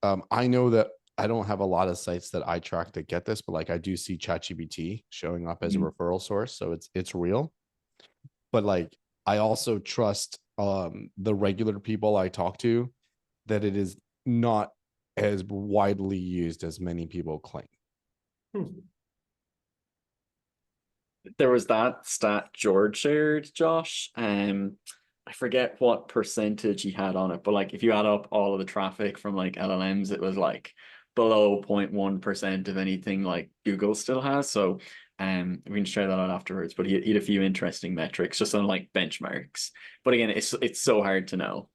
I know that I don't have a lot of sites that I track to get this, but like I do see ChatGPT showing up as a referral source, so it's real. But like I also trust the regular people I talk to that it is not as widely used as many people claim. There was that stat George shared, Josh. I forget what percentage he had on it, but like if you add up all of the traffic from like LLMs, it was like below 0.1% of anything like Google still has. So we can share that out afterwards. But he had a few interesting metrics just on like benchmarks. But again, it's so hard to know.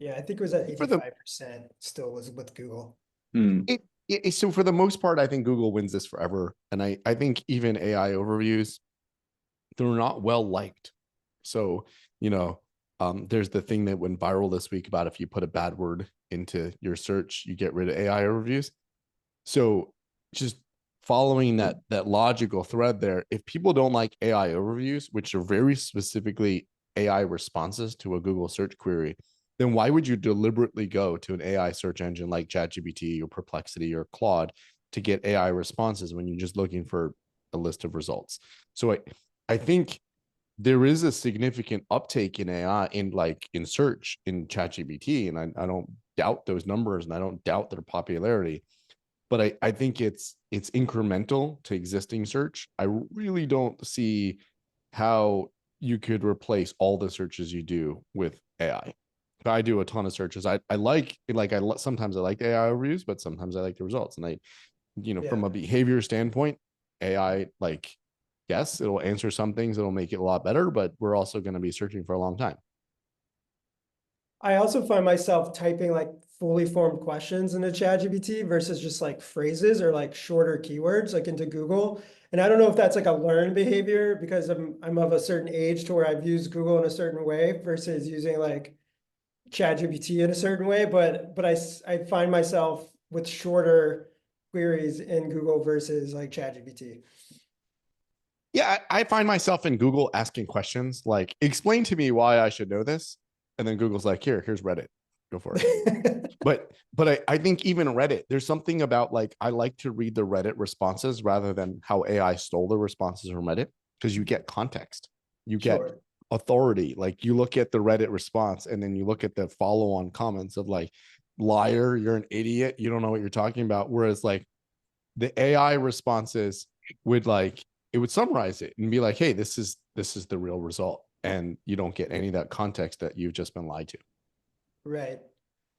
Yeah, I think it was at For the 85% still was with Google. so for the most part, I think Google wins this forever. And I think even AI overviews, they're not well liked. So, there's the thing that went viral this week about if you put a bad word into your search, you get rid of AI overviews. So just following that logical thread there, if people don't like AI overviews, which are very specifically AI responses to a Google search query, then why would you deliberately go to an AI search engine like ChatGPT or Perplexity or Claude to get AI responses when you're just looking for a list of results? So I think there is a significant uptake in AI in search in ChatGPT, and I don't doubt those numbers and I don't doubt their popularity, but I think it's incremental to existing search. I really don't see how you could replace all the searches you do with AI. I do a ton of searches. Sometimes I like AI reviews, but sometimes I like the results. And from a behavior standpoint, AI, yes, it'll answer some things, it'll make it a lot better, but we're also going to be searching for a long time. I also find myself typing like fully formed questions into ChatGPT versus just like phrases or like shorter keywords like into Google. And I don't know if that's like a learned behavior because I'm of a certain age to where I've used Google in a certain way versus using like ChatGPT in a certain way. But I find myself with shorter queries in Google versus like ChatGPT. Yeah, I find myself in Google asking questions like, explain to me why I should know this. And then Google's like, here's Reddit. Go for it. but I think even Reddit, there's something about I like to read the Reddit responses rather than how AI stole the responses from Reddit, because you get context. You get authority. Like you look at the Reddit response and then you look at the follow-on comments of liar, you're an idiot, you don't know what you're talking about. Whereas the AI responses would it would summarize it and be like, hey, this is the real result. And you don't get any of that context that you've just been lied to. Right.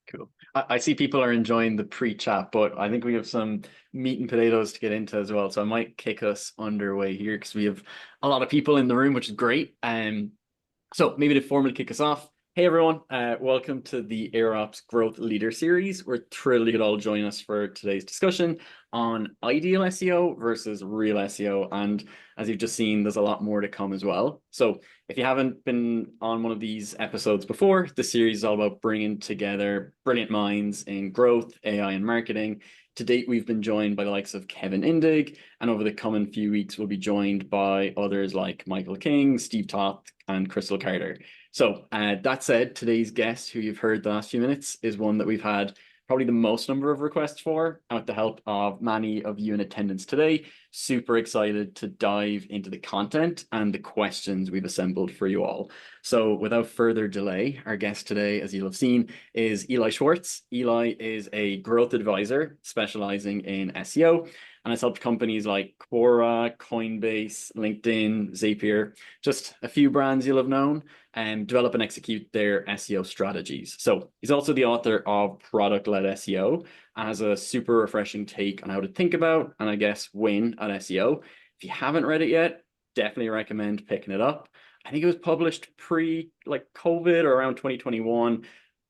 Cool. I see people are enjoying the pre-chat, but I think we have some meat and potatoes to get into as well. So I might kick us underway here because we have a lot of people in the room, which is great. So maybe to formally kick us off. Hey everyone, welcome to the AirOps Growth Leader Series. We're thrilled you could all join us for today's discussion on ideal SEO versus real SEO. And as you've just seen, there's a lot more to come as well. So if you haven't been on one of these episodes before, the series is all about bringing together brilliant minds in growth, AI, and marketing. To date, we've been joined by the likes of Kevin Indig, and over the coming few weeks, we'll be joined by others like Michael King, Steve Toth, and Crystal Carter. So that said, today's guest, who you've heard the last few minutes, is one that we've had probably the most number of requests for, and with the help of many of you in attendance today. Super excited to dive into the content and the questions we've assembled for you all. So without further delay, our guest today, as you'll have seen, is Eli Schwartz. Eli is a growth advisor specializing in SEO and has helped companies like Quora, Coinbase, LinkedIn, Zapier, just a few brands you'll have known, and develop and execute their SEO strategies. So he's also the author of Product-Led SEO and has a super refreshing take on how to think about and I guess win at SEO. If you haven't read it yet, definitely recommend picking it up. I think it was published pre-COVID or around 2021,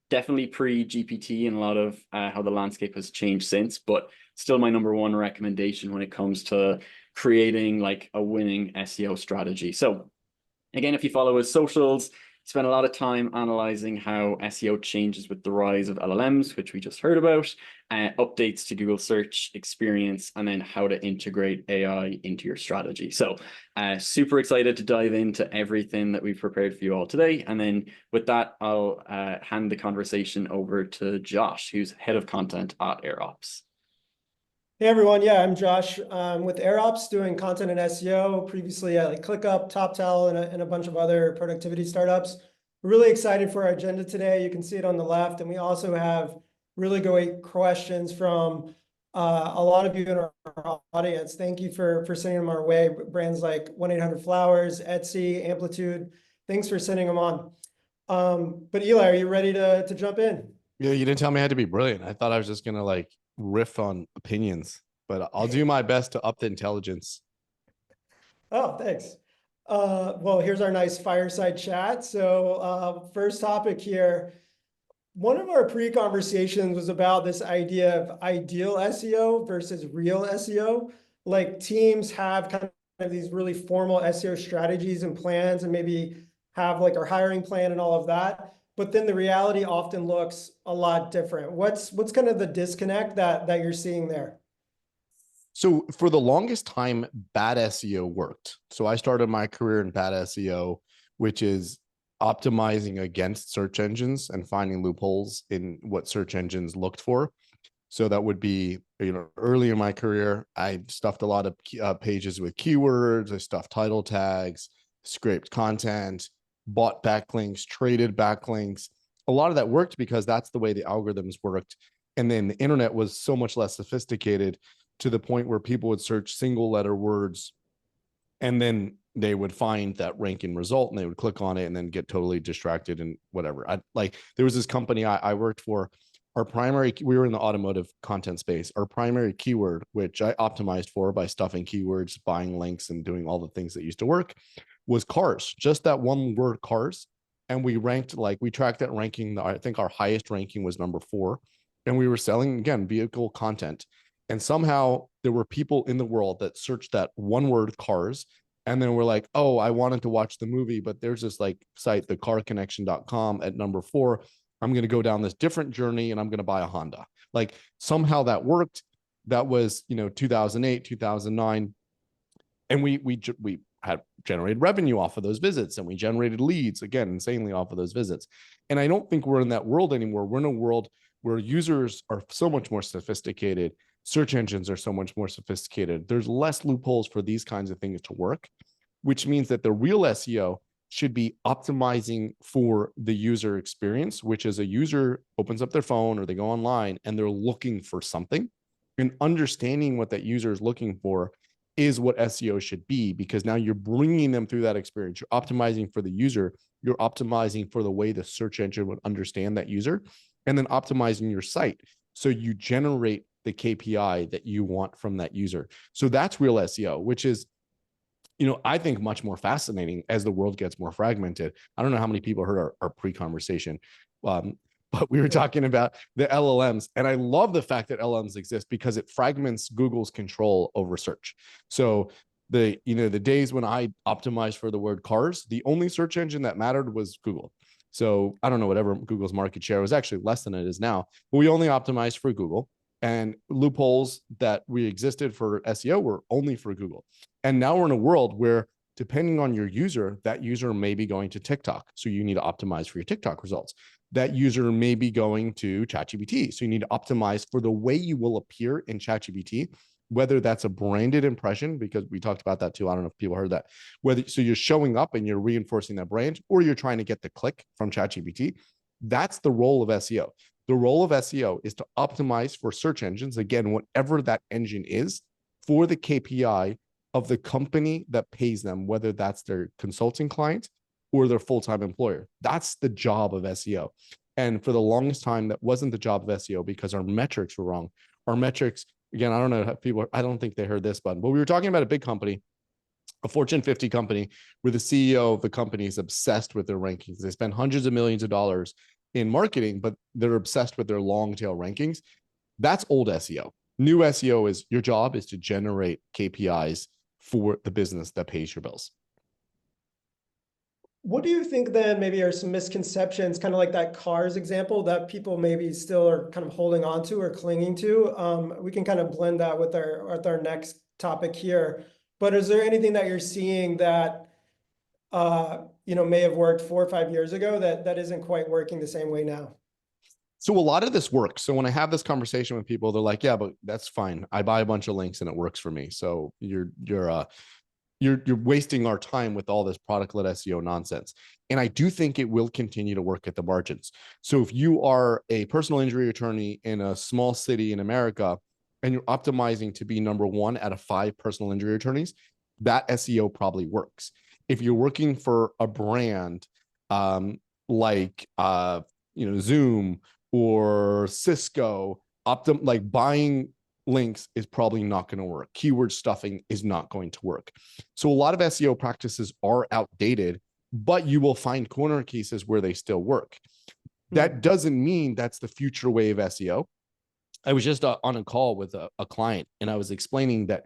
definitely pre-GPT and a lot of how the landscape has changed since, but still my number one recommendation when it comes to creating a winning SEO strategy. So again, if you follow his socials, spent a lot of time analyzing how SEO changes with the rise of LLMs, which we just heard about, updates to Google search experience, and then how to integrate AI into your strategy. So super excited to dive into everything that we've prepared for you all today. And then with that, I'll hand the conversation over to Josh, who's head of content at AirOps. Hey everyone, yeah, I'm Josh. With AirOps doing content and SEO, previously at like ClickUp, TopTal, and a bunch of other productivity startups. We're really excited for our agenda today. You can see it on the left, and we also have really great questions from a lot of you in our audience. Thank you for sending them our way. Brands like 1-800-Flowers, Etsy, Amplitude. Thanks for sending them on. But Eli, are you ready to jump in? Yeah, you didn't tell me I had to be brilliant. I thought I was just gonna like riff on opinions, but I'll do my best to up the intelligence. Oh, thanks. Well, here's our nice fireside chat. So first topic here. One of our pre-conversations was about this idea of ideal SEO versus real SEO. Like teams have kind of these really formal SEO strategies and plans and maybe have like our hiring plan and all of that. But then the reality often looks a lot different. What's kind of the disconnect that you're seeing there? So for the longest time, bad SEO worked. So I started my career in bad SEO, which is optimizing against search engines and finding loopholes in what search engines looked for. So that would be, early in my career, I stuffed a lot of pages with keywords. I stuffed title tags, scraped content, bought backlinks, traded backlinks. A lot of that worked because that's the way the algorithms worked. And then the internet was so much less sophisticated to the point where people would search single letter words and then they would find that ranking result and they would click on it and then get totally distracted and whatever. There was this company I worked for. We were in the automotive content space. Our primary keyword, which I optimized for by stuffing keywords, buying links, and doing all the things that used to work, was cars, just that one word, cars. And we tracked that ranking. I think our highest ranking was number 4. And we were selling, again, vehicle content. And somehow there were people in the world that searched that one word, cars, and then we're like, oh, I wanted to watch the movie, but there's this like site, thecarconnection.com at number 4. I'm going to go down this different journey and I'm going to buy a Honda. Like somehow that worked. That was, 2008, 2009. And we had generated revenue off of those visits and we generated leads, again, insanely off of those visits. And I don't think we're in that world anymore. We're in a world where users are so much more sophisticated. Search engines are so much more sophisticated. There's less loopholes for these kinds of things to work, which means that the real SEO should be optimizing for the user experience, which is a user opens up their phone or they go online and they're looking for something, and understanding what that user is looking for is what SEO should be, because now you're bringing them through that experience. You're optimizing for the user. You're optimizing for the way the search engine would understand that user, and then optimizing your site so you generate the KPI that you want from that user. So that's real SEO, which is, I think much more fascinating as the world gets more fragmented. I don't know how many people heard our pre-conversation, but we were talking about the LLMs. And I love the fact that LLMs exist because it fragments Google's control over search. So the days when I optimized for the word cars, the only search engine that mattered was Google. So I don't know, whatever Google's market share was, actually less than it is now, but we only optimized for Google. And loopholes that we existed for SEO were only for Google. And now we're in a world where, depending on your user, that user may be going to TikTok. So you need to optimize for your TikTok results. That user may be going to ChatGPT. So you need to optimize for the way you will appear in ChatGPT, whether that's a branded impression, because we talked about that too. I don't know if people heard that. So you're showing up and you're reinforcing that brand, or you're trying to get the click from ChatGPT. That's the role of SEO. The role of SEO is to optimize for search engines, again, whatever that engine is, for the KPI of the company that pays them, whether that's their consulting client or their full-time employer. That's the job of SEO. And for the longest time, that wasn't the job of SEO because our metrics were wrong. Our metrics, again, I don't know how people, I don't think they heard this, but we were talking about a big company, a Fortune 50 company, where the CEO of the company is obsessed with their rankings. They spend hundreds of millions of dollars in marketing, but they're obsessed with their long tail rankings. That's old SEO. New SEO is, your job is to generate KPIs for the business that pays your bills. What do you think then maybe are some misconceptions, kind of like that cars example that people maybe still are kind of holding on to or clinging to? We can kind of blend that with our next topic here. But is there anything that you're seeing that may have worked 4 or 5 years ago that isn't quite working the same way now? So a lot of this works. So when I have this conversation with people, they're like, "Yeah, but that's fine. I buy a bunch of links and it works for me." So you're wasting our time with all this product-led SEO nonsense. And I do think it will continue to work at the margins. So if you are a personal injury attorney in a small city in America and you're optimizing to be number one out of 5 personal injury attorneys, that SEO probably works. If you're working for a brand like Zoom or Cisco, like buying links is probably not going to work. Keyword stuffing is not going to work. So a lot of SEO practices are outdated, but you will find corner cases where they still work. That doesn't mean that's the future way of SEO. I was just on a call with a client, and I was explaining that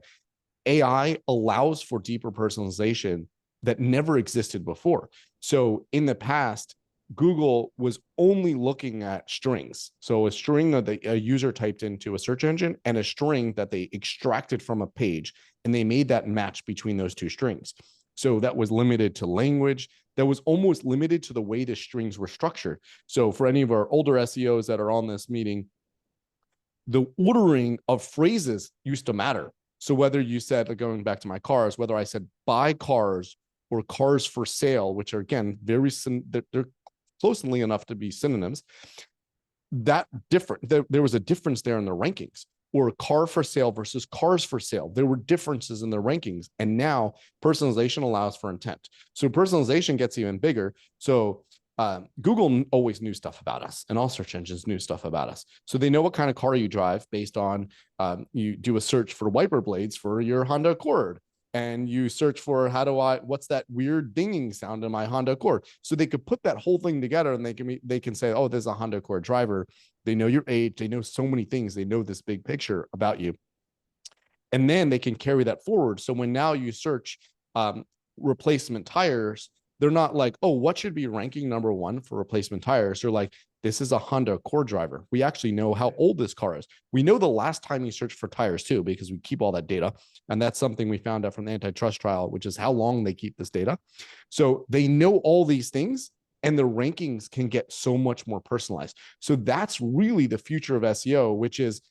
AI allows for deeper personalization that never existed before. So in the past, Google was only looking at strings. So a string that a user typed into a search engine and a string that they extracted from a page, and they made that match between those 2 strings. So that was limited to language. That was almost limited to the way the strings were structured. So for any of our older SEOs that are on this meeting, the ordering of phrases used to matter. So whether you said, like going back to my cars, whether I said buy cars or cars for sale, which are again they're closely enough to be synonyms, that different there was a difference there in the rankings. Or car for sale versus cars for sale, there were differences in the rankings. And now personalization allows for intent. So personalization gets even bigger. So Google always knew stuff about us, and all search engines knew stuff about us. So they know what kind of car you drive based on you do a search for wiper blades for your Honda Accord, and you search for what's that weird dinging sound in my Honda Accord. So they could put that whole thing together, and they can say, oh, there's a Honda Accord driver. They know your age. They know so many things. They know this big picture about you. And then they can carry that forward. So when now you search replacement tires, they're not like, oh, what should be ranking number 1 for replacement tires? They're like, this is a Honda Accord driver. We actually know how old this car is. We know the last time you searched for tires too, because we keep all that data. And that's something we found out from the antitrust trial, which is how long they keep this data. So they know all these things, and the rankings can get so much more personalized. So that's really the future of SEO, which is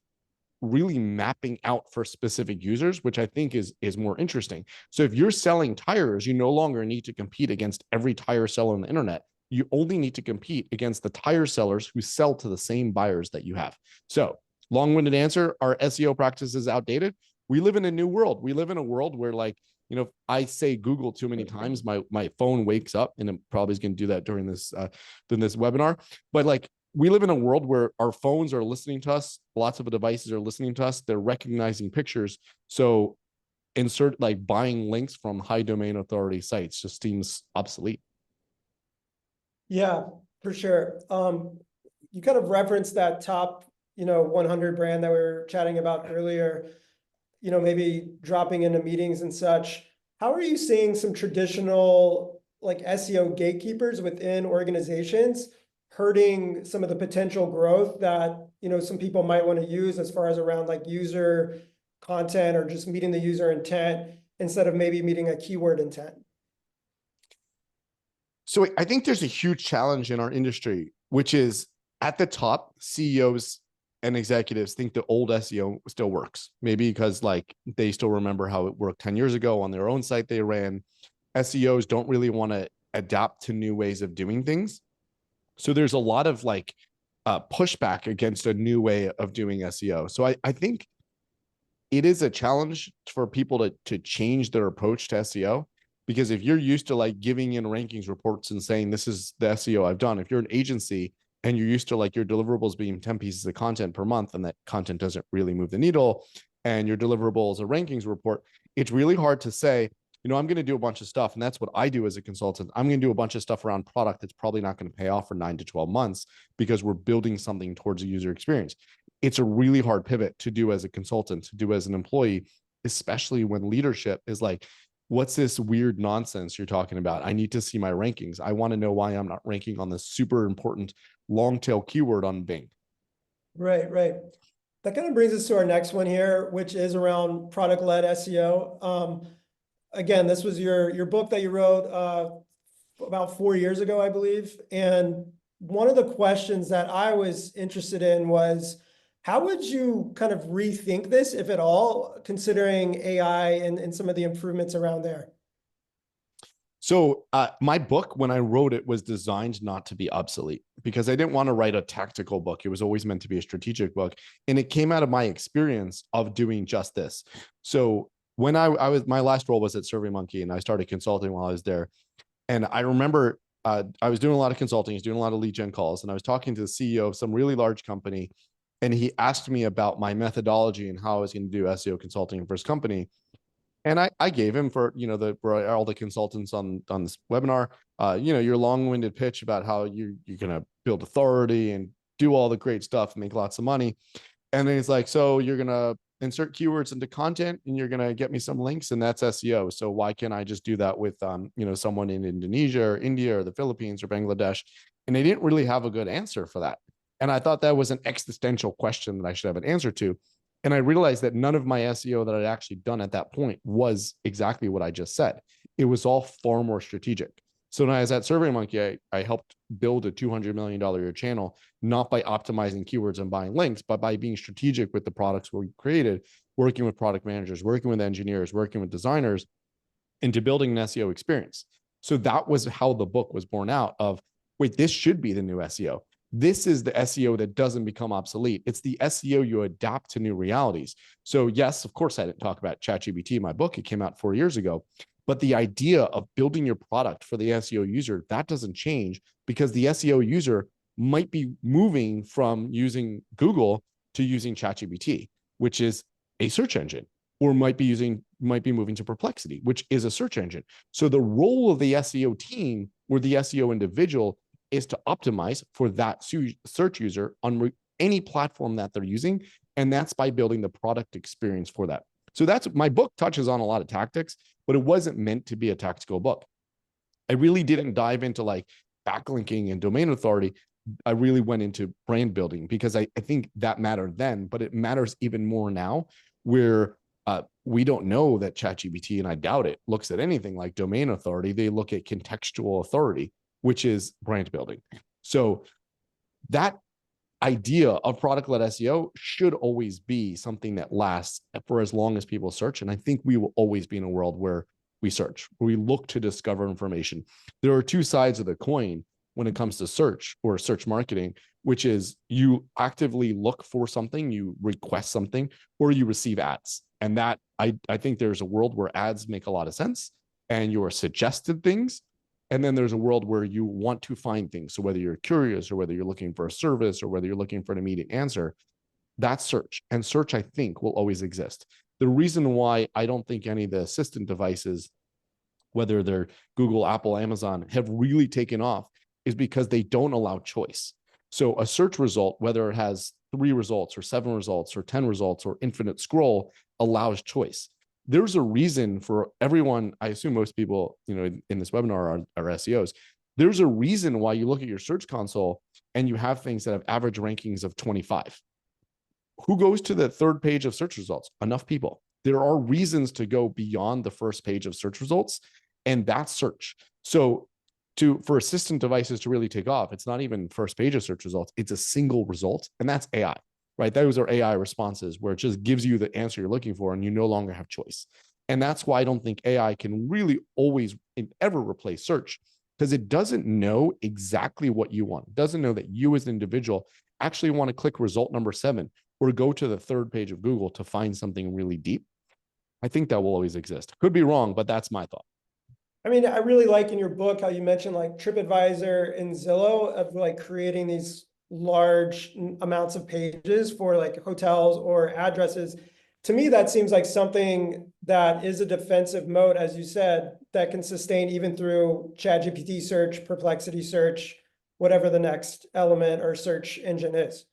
really mapping out for specific users, which I think is more interesting. So if you're selling tires, you no longer need to compete against every tire seller on the internet. You only need to compete against the tire sellers who sell to the same buyers that you have. So long-winded answer, our SEO practice is outdated. We live in a new world. We live in a world where, like, if I say Google too many times, my phone wakes up, and it probably is going to do that during this webinar. But like, we live in a world where our phones are listening to us. Lots of the devices are listening to us. They're recognizing pictures. So insert like buying links from high domain authority sites just seems obsolete. Yeah, for sure. You kind of referenced that top, 100 brand that we were chatting about earlier, maybe dropping into meetings and such. How are you seeing some traditional like SEO gatekeepers within organizations hurting some of the potential growth that, some people might want to use as far as around like user content or just meeting the user intent instead of maybe meeting a keyword intent? So I think there's a huge challenge in our industry, which is at the top, CEOs and executives think the old SEO still works. Maybe because like they still remember how it worked 10 years ago on their own site they ran. SEOs don't really want to adapt to new ways of doing things. So there's a lot of like pushback against a new way of doing SEO. So I think it is a challenge for people to change their approach to SEO. Because if you're used to like giving in rankings reports and saying, this is the SEO I've done, if you're an agency and you're used to like your deliverables being 10 pieces of content per month, and that content doesn't really move the needle, and your deliverable is a rankings report, it's really hard to say, I'm going to do a bunch of stuff. And that's what I do as a consultant. I'm going to do a bunch of stuff around product that's probably not going to pay off for 9 to 12 months because we're building something towards a user experience. It's a really hard pivot to do as a consultant, to do as an employee, especially when leadership is like, what's this weird nonsense you're talking about? I need to see my rankings. I want to know why I'm not ranking on this super important long tail keyword on Bing. Right, right. That kind of brings us to our next one here, which is around product-led SEO. Again, this was your book that you wrote about 4 years ago, I believe. And one of the questions that I was interested in was, how would you kind of rethink this, if at all, considering AI and some of the improvements around there? So my book, when I wrote it, was designed not to be obsolete because I didn't want to write a tactical book. It was always meant to be a strategic book. And it came out of my experience of doing just this. So when I was, my last role was at SurveyMonkey, and I started consulting while I was there. And I remember I was doing a lot of consulting, I was doing a lot of lead gen calls, and I was talking to the CEO of some really large company. And he asked me about my methodology and how I was going to do SEO consulting for his company. And I gave him, for for all the consultants on this webinar, your long-winded pitch about how you're gonna build authority and do all the great stuff and make lots of money. And then he's like, so you're gonna insert keywords into content and you're gonna get me some links, and that's SEO. So why can't I just do that with someone in Indonesia or India or the Philippines or Bangladesh? And they didn't really have a good answer for that. And I thought that was an existential question that I should have an answer to. And I realized that none of my SEO that I'd actually done at that point was exactly what I just said. It was all far more strategic. So when I was at SurveyMonkey, I helped build a $200 million a year channel, not by optimizing keywords and buying links, but by being strategic with the products we created, working with product managers, working with engineers, working with designers, into building an SEO experience. So that was how the book was born out of, wait, this should be the new SEO. This is the SEO that doesn't become obsolete. It's the SEO you adapt to new realities. So yes, of course, I didn't talk about ChatGPT in my book. It came out 4 years ago. But the idea of building your product for the SEO user, that doesn't change, because the SEO user might be moving from using Google to using ChatGPT, which is a search engine, or might be moving to Perplexity, which is a search engine. So the role of the SEO team or the SEO individual is to optimize for that search user on any platform that they're using. And that's by building the product experience for that. So that's, my book touches on a lot of tactics, but it wasn't meant to be a tactical book. I really didn't dive into like backlinking and domain authority. I really went into brand building, because I think that mattered then, but it matters even more now, where we don't know that ChatGPT, and I doubt it, looks at anything like domain authority. They look at contextual authority, which is brand building. So that idea of product-led SEO should always be something that lasts for as long as people search. And I think we will always be in a world where we search, where we look to discover information. There are two sides of the coin when it comes to search or search marketing, which is you actively look for something, you request something, or you receive ads. And that I think there's a world where ads make a lot of sense and you are suggested things. And then there's a world where you want to find things. So whether you're curious, or whether you're looking for a service, or whether you're looking for an immediate answer, that's search. And search, I think, will always exist. The reason why I don't think any of the assistant devices, whether they're Google, Apple, Amazon, have really taken off is because they don't allow choice. So a search result, whether it has 3 results or 7 results or 10 results or infinite scroll, allows choice. There's a reason for everyone. I assume most people, in this webinar are SEOs. There's a reason why you look at your search console and you have things that have average rankings of 25. Who goes to the 3rd page of search results? Enough people. There are reasons to go beyond the 1st page of search results, and that's search. So for assistant devices to really take off, it's not even 1st page of search results. It's a single result, and that's AI. Right? Those are AI responses where it just gives you the answer you're looking for and you no longer have choice. And that's why I don't think AI can really always ever replace search, because it doesn't know exactly what you want. It doesn't know that you as an individual actually want to click result number 7 or go to the 3rd page of Google to find something really deep. I think that will always exist. Could be wrong, but that's my thought. I mean, I really like in your book how you mentioned like TripAdvisor and Zillow of like creating these large amounts of pages for like hotels or addresses. To me, that seems like something that is a defensive mode, as you said, that can sustain even through ChatGPT search, Perplexity search, whatever the next element or search engine is.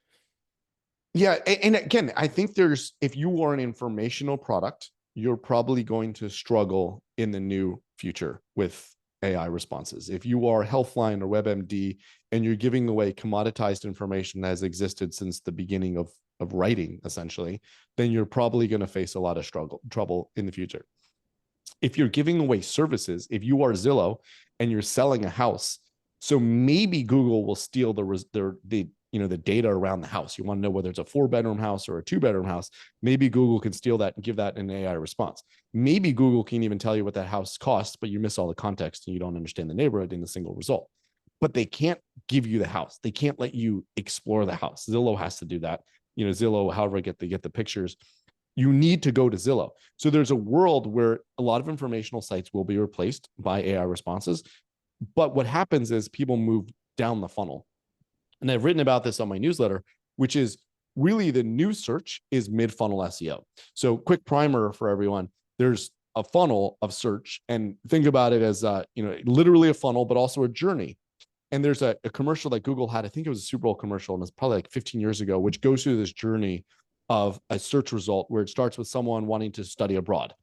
Yeah. And again, I think if you are an informational product, you're probably going to struggle in the new future with AI responses. If you are Healthline or WebMD and you're giving away commoditized information that has existed since the beginning of writing, essentially, then you're probably going to face a lot of trouble in the future. If you're giving away services, if you are Zillow and you're selling a house, so maybe Google will steal the data around the house. You want to know whether it's a 4-bedroom house or a 2-bedroom house. Maybe Google can steal that and give that an AI response. Maybe Google can even tell you what that house costs, but you miss all the context and you don't understand the neighborhood in a single result. But they can't give you the house. They can't let you explore the house. Zillow has to do that. Zillow, however, get the pictures. You need to go to Zillow. So there's a world where a lot of informational sites will be replaced by AI responses. But what happens is people move down the funnel. And I've written about this on my newsletter, which is really the new search is mid-funnel SEO. So quick primer for everyone. There's a funnel of search, and think about it as literally a funnel, but also a journey. And there's a commercial that Google had, I think it was a Super Bowl commercial, and it's probably like 15 years ago, which goes through this journey of a search result where it starts with someone wanting to study abroad.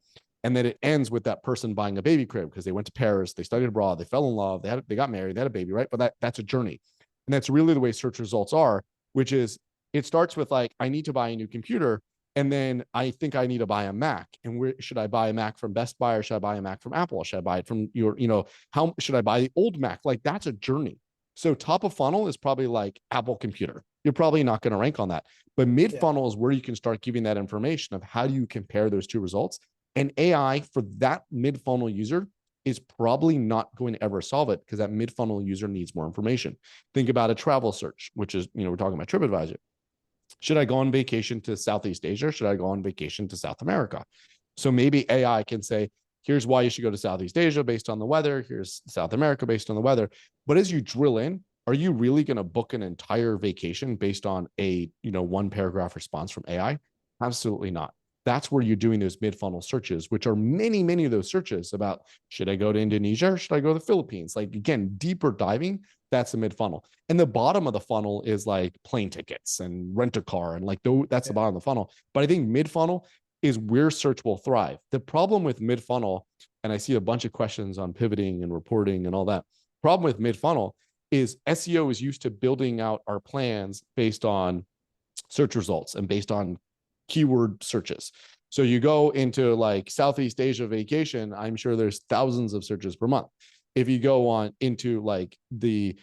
And then it ends with that person buying a baby crib because they went to Paris, they studied abroad, they fell in love, they got married, they had a baby, right? But that's a journey. And that's really the way search results are, which is it starts with like, I need to buy a new computer. And then I think I need to buy a Mac. And where should I buy a Mac from Best Buy, or should I buy a Mac from Apple? Should I buy it from how should I buy the old Mac? Like that's a journey. So top of funnel is probably like Apple computer. You're probably not going to rank on that. But mid funnel is where you can start giving that information of how do you compare those two results. And AI for that mid funnel user is probably not going to ever solve it because that mid funnel user needs more information. Think about a travel search, which is, we're talking about TripAdvisor. Should I go on vacation to Southeast Asia? Should I go on vacation to South America? So maybe AI can say, here's why you should go to Southeast Asia based on the weather. Here's South America based on the weather. But as you drill in, are you really going to book an entire vacation based on a, 1-paragraph response from AI? Absolutely not. That's where you're doing those mid-funnel searches, which are many, many of those searches about, should I go to Indonesia or should I go to the Philippines? Like, again, deeper diving, that's the mid-funnel. And the bottom of the funnel is like plane tickets and rent a car. And like, that's the bottom of the funnel. But I think mid-funnel is where search will thrive. The problem with mid-funnel, and I see a bunch of questions on pivoting and reporting and all that. Problem with mid-funnel is SEO is used to building out our plans based on search results and based on keyword searches. So you go into like Southeast Asia vacation, I'm sure there's thousands of searches per month. If you go on into like the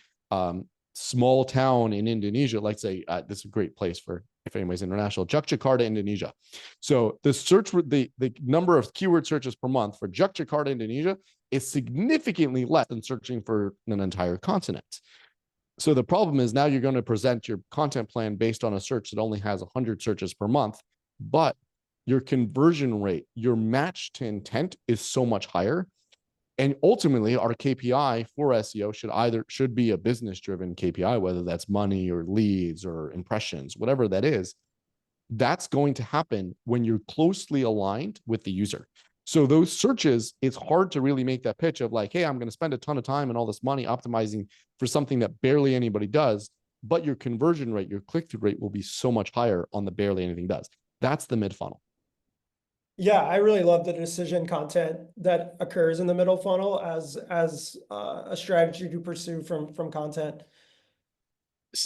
small town in Indonesia, let's say this is a great place for if anybody's international, Jakarta, Indonesia. So the search, the number of keyword searches per month for Jakarta, Indonesia is significantly less than searching for an entire continent. So the problem is now you're going to present your content plan based on a search that only has 100 searches per month, but your conversion rate, your match to intent is so much higher. And ultimately, our KPI for SEO should be a business-driven KPI, whether that's money or leads or impressions, whatever that is. That's going to happen when you're closely aligned with the user. So those searches, it's hard to really make that pitch of like, hey, I'm going to spend a ton of time and all this money optimizing for something that barely anybody does, but your conversion rate, your click-through rate will be so much higher on the barely anything does. That's the mid-funnel. Yeah, I really love the decision content that occurs in the middle funnel as a strategy to pursue from content.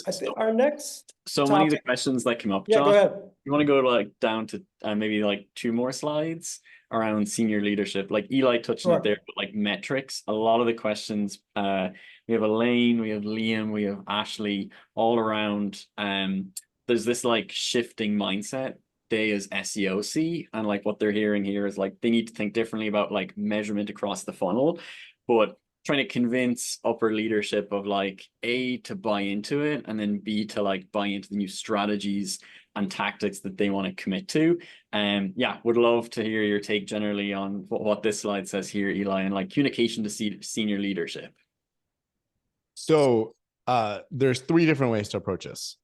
I think our next So topic, many of the questions that come up, yeah, Josh, go ahead. you want to go like down to maybe like 2 more slides around senior leadership, like Eli touching it there, but like metrics. A lot of the questions, we have Elaine, we have Liam, we have Ashley, all around. There's this like shifting mindset they as SEO see, and like what they're hearing here is like they need to think differently about like measurement across the funnel, but trying to convince upper leadership of like A, to buy into it, and then B, to like buy into the new strategies and tactics that they want to commit to. Yeah, would love to hear your take generally on what this slide says here, Eli, and like communication to senior leadership. So there's 3 different ways to approach this.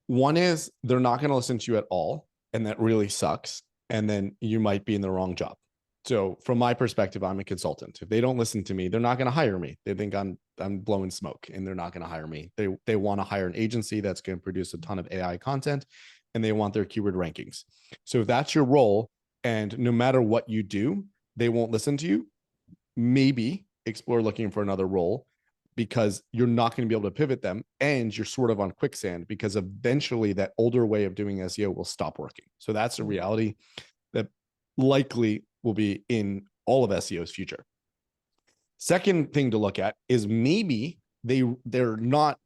One is they're not going to listen to you at all, and that really sucks. And then you might be in the wrong job. So from my perspective, I'm a consultant. If they don't listen to me, they're not going to hire me. They think I'm blowing smoke, and they're not going to hire me. They want to hire an agency that's going to produce a ton of AI content, and they want their keyword rankings. So if that's your role, and no matter what you do, they won't listen to you, maybe explore looking for another role, because you're not going to be able to pivot them, and you're sort of on quicksand, because eventually that older way of doing SEO will stop working. So that's a reality that likely will be in all of SEO's future. Second thing to look at is maybe they're not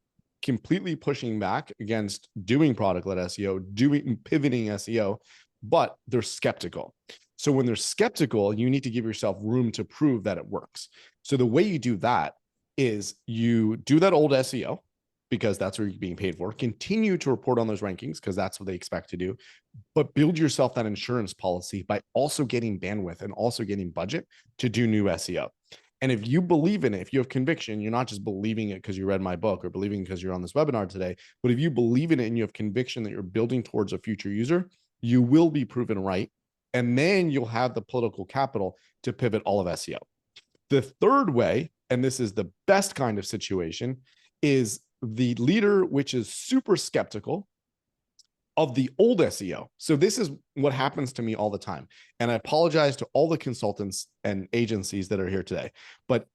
completely pushing back against doing product-led SEO, pivoting SEO, but they're skeptical. So when they're skeptical, you need to give yourself room to prove that it works. So the way you do that is you do that old SEO, because that's what you're being paid for. Continue to report on those rankings, because that's what they expect to do. But build yourself that insurance policy by also getting bandwidth and also getting budget to do new SEO. And if you believe in it, if you have conviction, you're not just believing it because you read my book or believing because you're on this webinar today, but if you believe in it and you have conviction that you're building towards a future user, you will be proven right. And then you'll have the political capital to pivot all of SEO. The third way, and this is the best kind of situation, is the leader which is super skeptical of the old SEO. So this is what happens to me all the time. And I apologize to all the consultants and agencies that are here today, but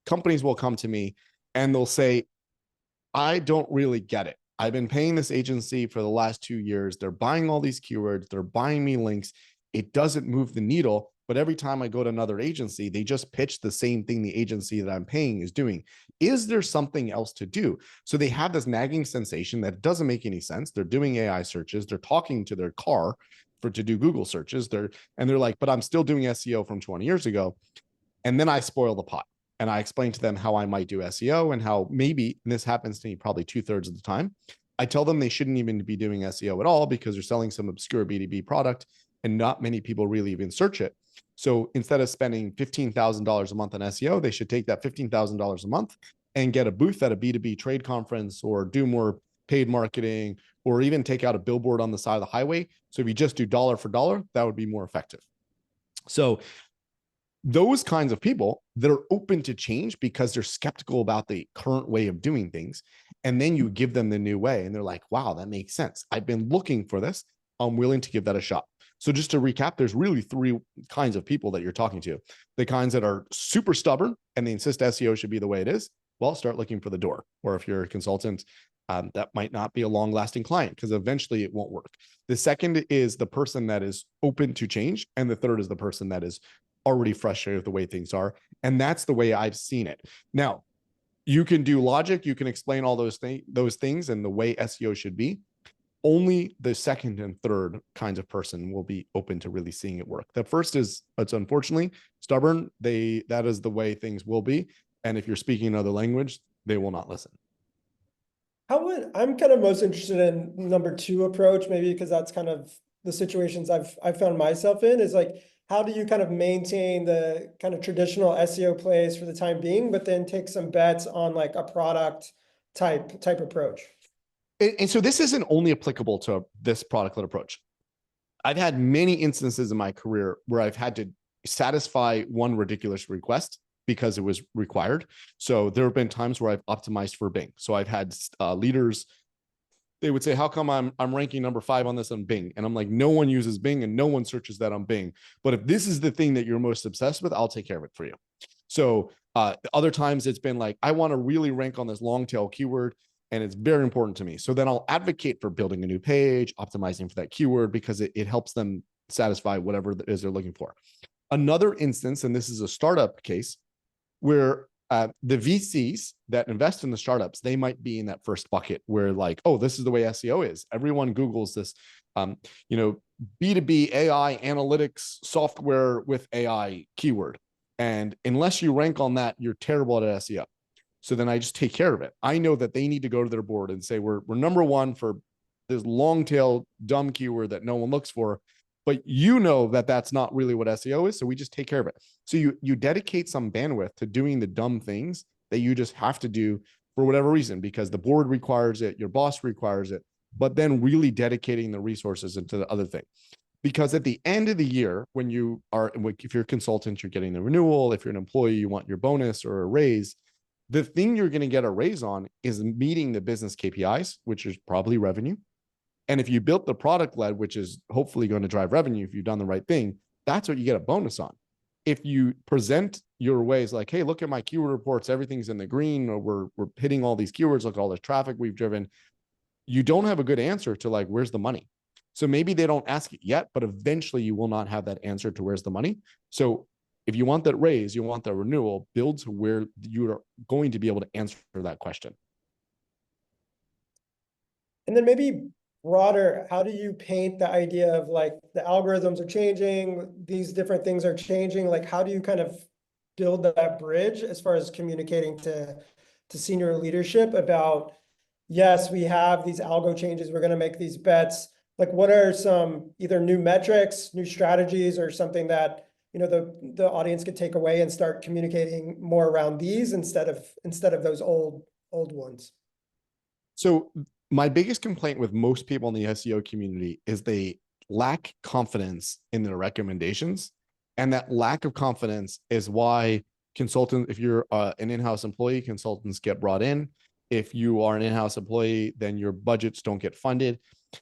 companies will come to me and they'll say, I don't really get it. I've been paying this agency for the last 2 years. They're buying all these keywords. They're buying me links. It doesn't move the needle. But every time I go to another agency, they just pitch the same thing the agency that I'm paying is doing. Is there something else to do? So they have this nagging sensation that doesn't make any sense. They're doing AI searches. They're talking to their car to do Google searches. They're like, but I'm still doing SEO from 20 years ago. And then I spoil the pot. And I explain to them how I might do SEO and how maybe, and this happens to me probably 2/3 of the time, I tell them they shouldn't even be doing SEO at all, because they're selling some obscure B2B product and not many people really even search it. So instead of spending $15,000 a month on SEO, they should take that $15,000 a month and get a booth at a B2B trade conference, or do more paid marketing, or even take out a billboard on the side of the highway. So if you just do dollar for dollar, that would be more effective. So those kinds of people that are open to change because they're skeptical about the current way of doing things, and then you give them the new way and they're like, wow, that makes sense. I've been looking for this. I'm willing to give that a shot. So just to recap, there's really 3 kinds of people that you're talking to. The kinds that are super stubborn and they insist SEO should be the way it is. Well, start looking for the door. Or if you're a consultant, that might not be a long-lasting client, because eventually it won't work. The second is the person that is open to change. And the third is the person that is already frustrated with the way things are. And that's the way I've seen it. Now, you can do logic. You can explain all those things and the way SEO should be. Only the second and third kinds of person will be open to really seeing it work. The first is, it's unfortunately stubborn. That is the way things will be. And if you're speaking another language, they will not listen. I'm kind of most interested in number 2 approach, maybe because that's kind of the situations I've found myself in, is like, how do you kind of maintain the kind of traditional SEO plays for the time being, but then take some bets on like a product type approach? And so this isn't only applicable to this product-led approach. I've had many instances in my career where I've had to satisfy one ridiculous request because it was required. So there have been times where I've optimized for Bing. So I've had leaders, they would say, how come I'm ranking number 5 on this on Bing? And I'm like, no one uses Bing and no one searches that on Bing. But if this is the thing that you're most obsessed with, I'll take care of it for you. So other times it's been like, I want to really rank on this long tail keyword, and it's very important to me. So then I'll advocate for building a new page, optimizing for that keyword, because it helps them satisfy whatever it is they're looking for. Another instance, and this is a startup case, where the VCs that invest in the startups, they might be in that first bucket where like, oh, this is the way SEO is. Everyone Googles this, B2B AI analytics software with AI keyword. And unless you rank on that, you're terrible at SEO. So then I just take care of it. I know that they need to go to their board and say, we're number 1 for this long tail dumb keyword that no one looks for, but you know that that's not really what SEO is. So we just take care of it. So you dedicate some bandwidth to doing the dumb things that you just have to do for whatever reason, because the board requires it, your boss requires it, but then really dedicating the resources into the other thing. Because at the end of the year, if you're a consultant, you're getting the renewal. If you're an employee, you want your bonus or a raise. The thing you're going to get a raise on is meeting the business KPIs, which is probably revenue. And if you built the product-led, which is hopefully going to drive revenue if you've done the right thing, that's what you get a bonus on. If you present your ways like, hey, look at my keyword reports, everything's in the green, or we're hitting all these keywords, look at all this traffic we've driven. You don't have a good answer to like, where's the money? So maybe they don't ask it yet, but eventually you will not have that answer to where's the money. So if you want that raise, you want that renewal, build to where you're going to be able to answer that question. And then maybe broader, how do you paint the idea of like the algorithms are changing, these different things are changing? Like, how do you kind of build that bridge as far as communicating to senior leadership about, yes, we have these algo changes, we're going to make these bets. Like, what are some either new metrics, new strategies, or something that, you know, the audience could take away and start communicating more around these instead of those old ones? So my biggest complaint with most people in the SEO community is they lack confidence in their recommendations. And that lack of confidence is why consultants, if you're an in-house employee, consultants get brought in. If you are an in-house employee, then your budgets don't get funded.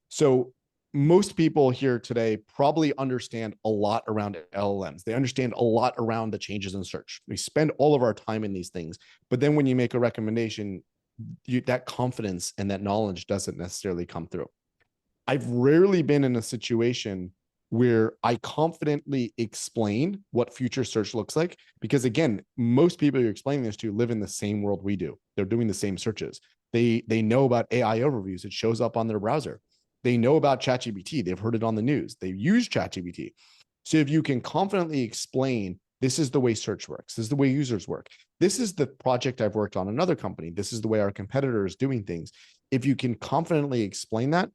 So most people here today probably understand a lot around LLMs. They understand a lot around the changes in search. We spend all of our time in these things. But then when you make a recommendation, that confidence and that knowledge doesn't necessarily come through. I've rarely been in a situation where I confidently explain what future search looks like, because again, most people you're explaining this to live in the same world we do. They're doing the same searches. They know about AI overviews. It shows up on their browser. They know about ChatGPT. They've heard it on the news. They use ChatGPT. So if you can confidently explain, this is the way search works, this is the way users work, this is the project I've worked on another company, this is the way our competitor is doing things. If you can confidently explain that,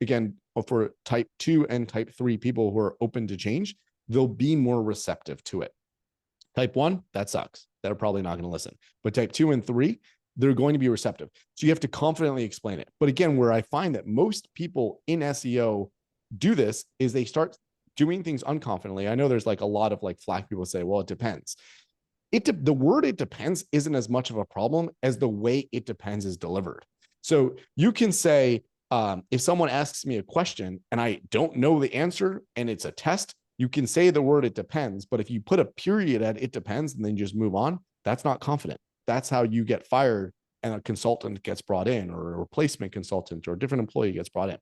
again, for type 2 and type 3 people who are open to change, they'll be more receptive to it. Type 1, that sucks. They're probably not going to listen. But type 2 and 3, they're going to be receptive. So you have to confidently explain it. But again, where I find that most people in SEO do this is they start doing things unconfidently. I know there's like a lot of like flack people say, well, it depends. The word it depends isn't as much of a problem as the way it depends is delivered. So you can say, if someone asks me a question and I don't know the answer and it's a test, you can say the word it depends. But if you put a period at it depends and then just move on, that's not confident. That's how you get fired and a consultant gets brought in, or a replacement consultant or a different employee gets brought in.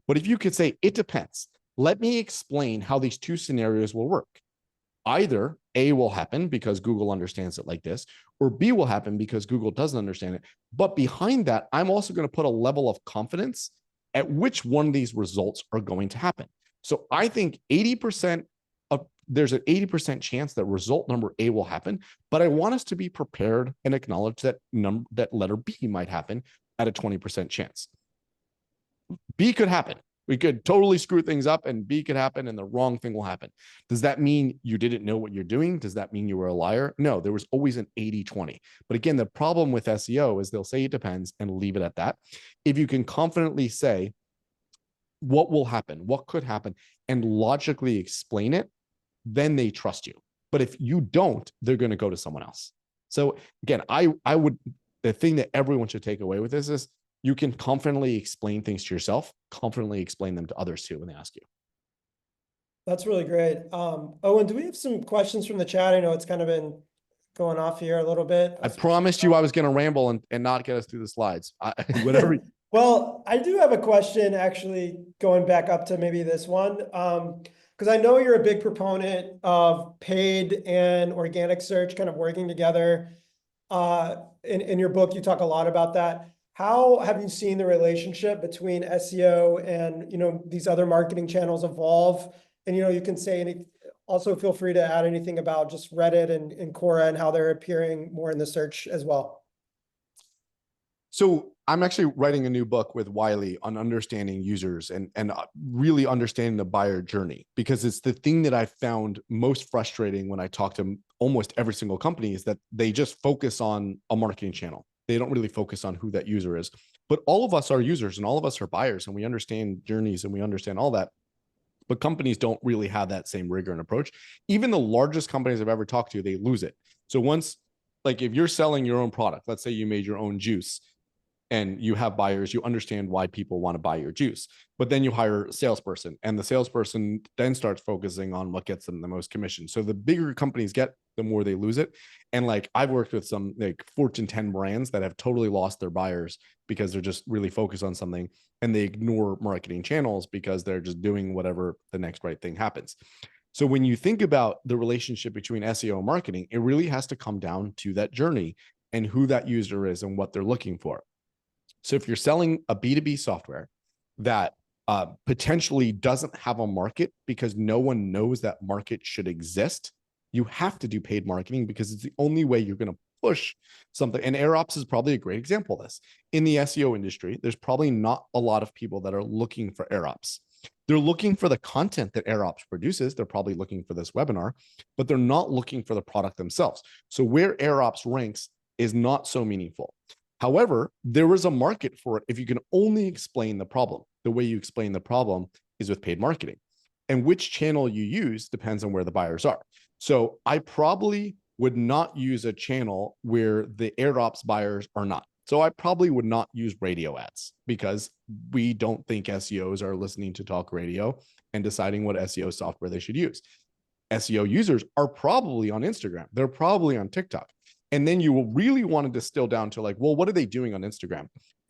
But if you could say it depends, let me explain how these two scenarios will work. Either A will happen because Google understands it like this, or B will happen because Google doesn't understand it. But behind that, I'm also going to put a level of confidence at which one of these results are going to happen. So I think 80% of there's an 80% chance that result number A will happen, but I want us to be prepared and acknowledge that that letter B might happen at a 20% chance. B could happen. We could totally screw things up and B could happen and the wrong thing will happen. Does that mean you didn't know what you're doing? Does that mean you were a liar? No, there was always an 80-20. But again, the problem with SEO is they'll say it depends and leave it at that. If you can confidently say what will happen, what could happen, and logically explain it, then they trust you. But if you don't, they're going to go to someone else. So again, the thing that everyone should take away with this is you can confidently explain things to yourself, confidently explain them to others too when they ask you. That's really great. Owen, do we have some questions from the chat? I know it's kind of been going off here a little bit. I promised you I was going to ramble and not get us through the slides. Whatever. Well, I do have a question actually going back up to maybe this one. Because I know you're a big proponent of paid and organic search kind of working together. In your book, you talk a lot about that. How have you seen the relationship between SEO and, you know, these other marketing channels evolve? And, you know, you can say also feel free to add anything about just Reddit and Quora and how they're appearing more in the search as well. So I'm actually writing a new book with Wiley on understanding users and really understanding the buyer journey, because it's the thing that I found most frustrating when I talk to almost every single company is that they just focus on a marketing channel. They don't really focus on who that user is. But all of us are users and all of us are buyers, and we understand journeys and we understand all that. But companies don't really have that same rigor and approach. Even the largest companies I've ever talked to, they lose it. So once, like if you're selling your own product, let's say you made your own juice and you have buyers, you understand why people want to buy your juice. But then you hire a salesperson and the salesperson then starts focusing on what gets them the most commission. So the bigger companies get, the more they lose it. And like I've worked with some like Fortune 10 brands that have totally lost their buyers because they're just really focused on something and they ignore marketing channels because they're just doing whatever the next right thing happens. So when you think about the relationship between SEO and marketing, it really has to come down to that journey and who that user is and what they're looking for. So if you're selling a B2B software that potentially doesn't have a market because no one knows that market should exist, you have to do paid marketing because it's the only way you're going to push something. And AirOps is probably a great example of this. In the SEO industry, there's probably not a lot of people that are looking for AirOps. They're looking for the content that AirOps produces. They're probably looking for this webinar, but they're not looking for the product themselves. So where AirOps ranks is not so meaningful. However, there is a market for it if you can only explain the problem. The way you explain the problem is with paid marketing. And which channel you use depends on where the buyers are. So I probably would not use a channel where the AirOps buyers are not. So I probably would not use radio ads because we don't think SEOs are listening to talk radio and deciding what SEO software they should use. SEO users are probably on Instagram. They're probably on TikTok. And then you will really want to distill down to like, well, what are they doing on Instagram?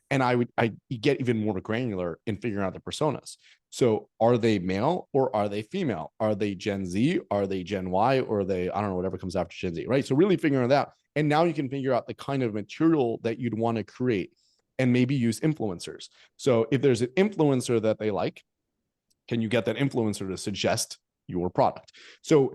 And I get even more granular in figuring out the personas. So are they male or are they female? Are they Gen Z? Are they Gen Y? Or are they, I don't know, whatever comes after Gen Z, right? So really figuring that. And now you can figure out the kind of material that you'd want to create and maybe use influencers. So if there's an influencer that they like, can you get that influencer to suggest your product? So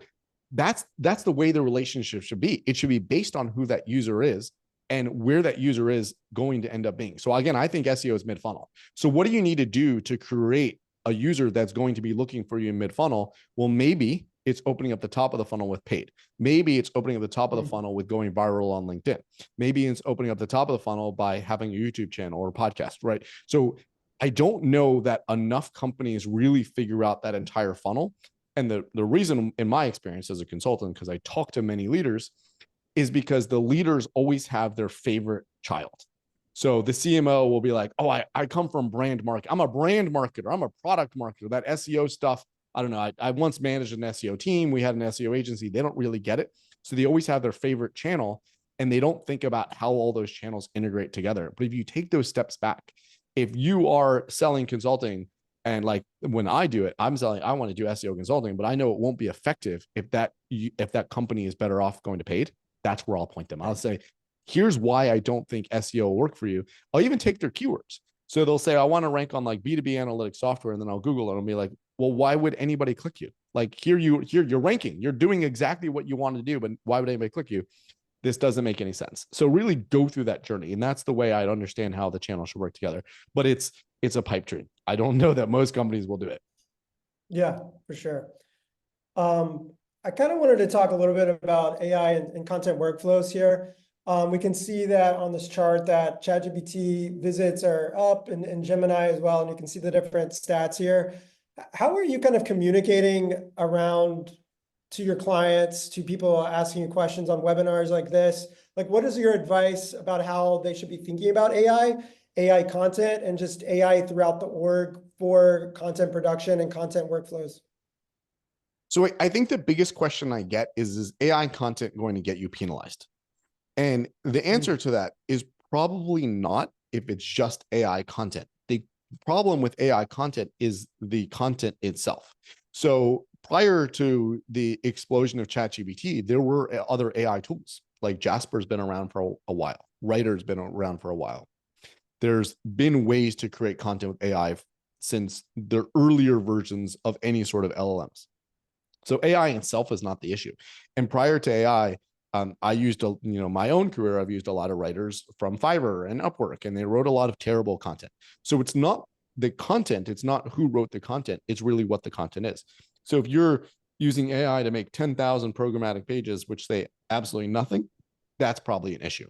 that's the way the relationship should be. It should be based on who that user is and where that user is going to end up being. So again, I think SEO is mid-funnel. So what do you need to do to create a user that's going to be looking for you in mid-funnel? Well, maybe it's opening up the top of the funnel with paid. Maybe it's opening up the top of the funnel with going viral on LinkedIn. Maybe it's opening up the top of the funnel by having a YouTube channel or a podcast, right? So I don't know that enough companies really figure out that entire funnel. And the reason, in my experience as a consultant, because I talk to many leaders, is because the leaders always have their favorite child. So the CMO will be like, oh, I come from brand market. I'm a brand marketer. I'm a product marketer. That SEO stuff, I don't know. I once managed an SEO team. We had an SEO agency. They don't really get it. So they always have their favorite channel and they don't think about how all those channels integrate together. But if you take those steps back, if you are selling consulting, and like when I do it, I'm selling, I want to do SEO consulting, but I know it won't be effective if that company is better off going to paid. That's where I'll point them. I'll say, here's why I don't think SEO will work for you. I'll even take their keywords. So they'll say, I want to rank on like B2B analytics software. And then I'll Google it and be like, well, why would anybody click you? Like here you're ranking, you're doing exactly what you want to do, but why would anybody click you? This doesn't make any sense. So really go through that journey. And that's the way I'd understand how the channel should work together. But it's a pipe dream. I don't know that most companies will do it. Yeah, for sure. I kind of wanted to talk a little bit about AI and content workflows here. We can see that on this chart that ChatGPT visits are up and Gemini as well. And you can see the different stats here. How are you kind of communicating around to your clients, to people asking you questions on webinars like this? Like, what is your advice about how they should be thinking about AI content, and just AI throughout the org for content production and content workflows? So I think the biggest question I get is AI content going to get you penalized? And the answer to that is probably not if it's just AI content. The problem with AI content is the content itself. So prior to the explosion of ChatGPT, there were other AI tools, like Jasper's been around for a while. Writer's been around for a while. There's been ways to create content with AI since the earlier versions of any sort of LLMs. So AI itself is not the issue. And prior to AI, I used my own career. I've used a lot of writers from Fiverr and Upwork, and they wrote a lot of terrible content. So it's not the content. It's not who wrote the content. It's really what the content is. So if you're using AI to make 10,000 programmatic pages, which say absolutely nothing, that's probably an issue.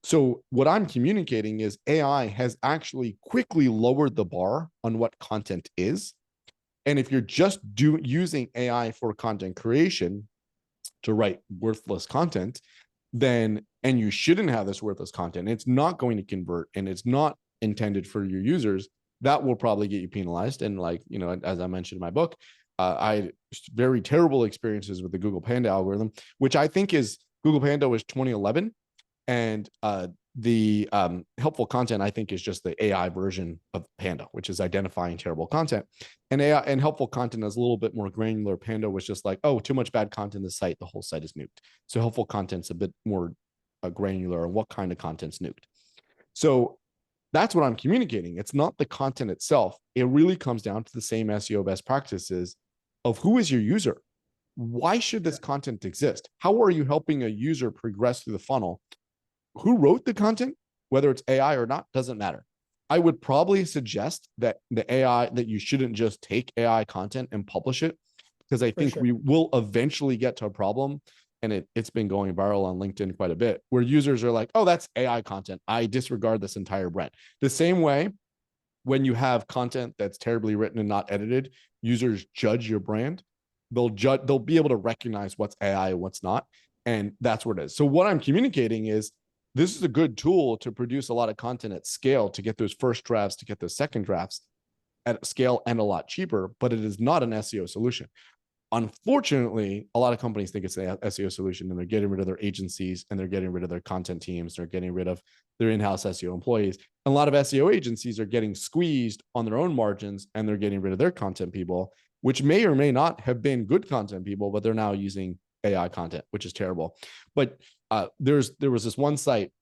So what I'm communicating is AI has actually quickly lowered the bar on what content is. And if you're just using AI for content creation to write worthless content, and you shouldn't have this worthless content, it's not going to convert and it's not intended for your users, that will probably get you penalized. And as I mentioned in my book, I had very terrible experiences with the Google Panda algorithm, which I think is Google Panda was 2011, and the helpful content I think is just the AI version of Panda, which is identifying terrible content. And AI and helpful content is a little bit more granular. Panda was just like, oh, too much bad content in the site, the whole site is nuked. So helpful content's a bit more granular on what kind of content's nuked. So that's what I'm communicating. It's not the content itself. It really comes down to the same SEO best practices of who is your user. Why should this content exist? How are you helping a user progress through the funnel? Who wrote the content, whether it's AI or not, doesn't matter. I would probably suggest that that you shouldn't just take AI content and publish it, because I think we will eventually get to a problem, and it's been going viral on LinkedIn quite a bit, where users are like, oh, that's AI content, I disregard this entire brand. The same way when you have content that's terribly written and not edited, users judge your brand. They'll be able to recognize what's AI and what's not. And that's what it is. So what I'm communicating is, this is a good tool to produce a lot of content at scale, to get those first drafts, to get those second drafts at scale and a lot cheaper, but it is not an SEO solution. Unfortunately, a lot of companies think it's an SEO solution, and they're getting rid of their agencies, and they're getting rid of their content teams. They're getting rid of their in-house SEO employees. And a lot of SEO agencies are getting squeezed on their own margins, and they're getting rid of their content people, which may or may not have been good content people, but they're now using AI content, which is terrible. But there was this one site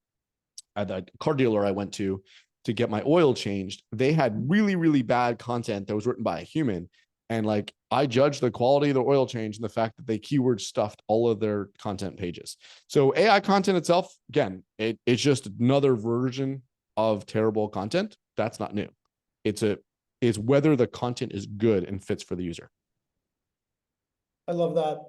at the car dealer I went to get my oil changed. They had really, really bad content that was written by a human. And like, I judged the quality of the oil change and the fact that they keyword stuffed all of their content pages. So AI content itself, again, it's just another version of terrible content. That's not new. It's whether the content is good and fits for the user. I love that.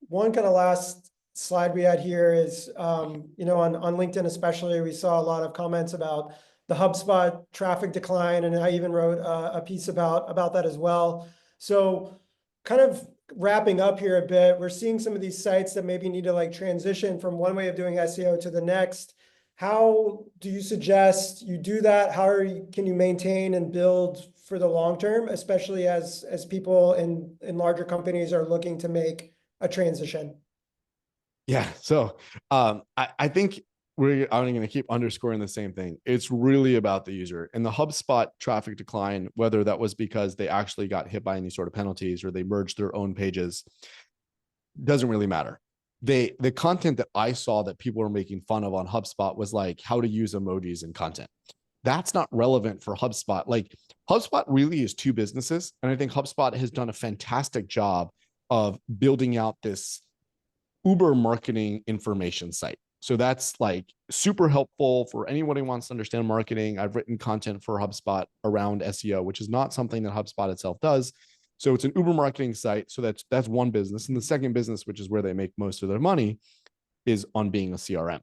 One kind of last slide we had here is, on LinkedIn especially, we saw a lot of comments about the HubSpot traffic decline, and I even wrote a piece about that as well. So kind of wrapping up here a bit, we're seeing some of these sites that maybe need to like transition from one way of doing SEO to the next. How do you suggest you do that? How can you maintain and build for the long term, especially as people in larger companies are looking to make a transition? Yeah. So I think I'm going to keep underscoring the same thing. It's really about the user. And the HubSpot traffic decline, whether that was because they actually got hit by any sort of penalties or they merged their own pages, doesn't really matter. The content that I saw that people were making fun of on HubSpot was like how to use emojis in content. That's not relevant for HubSpot. Like, HubSpot really is two businesses. And I think HubSpot has done a fantastic job of building out this Uber marketing information site. So that's like super helpful for anyone who wants to understand marketing. I've written content for HubSpot around SEO, which is not something that HubSpot itself does. So it's an Uber marketing site. So that's one business. And the second business, which is where they make most of their money, is on being a CRM.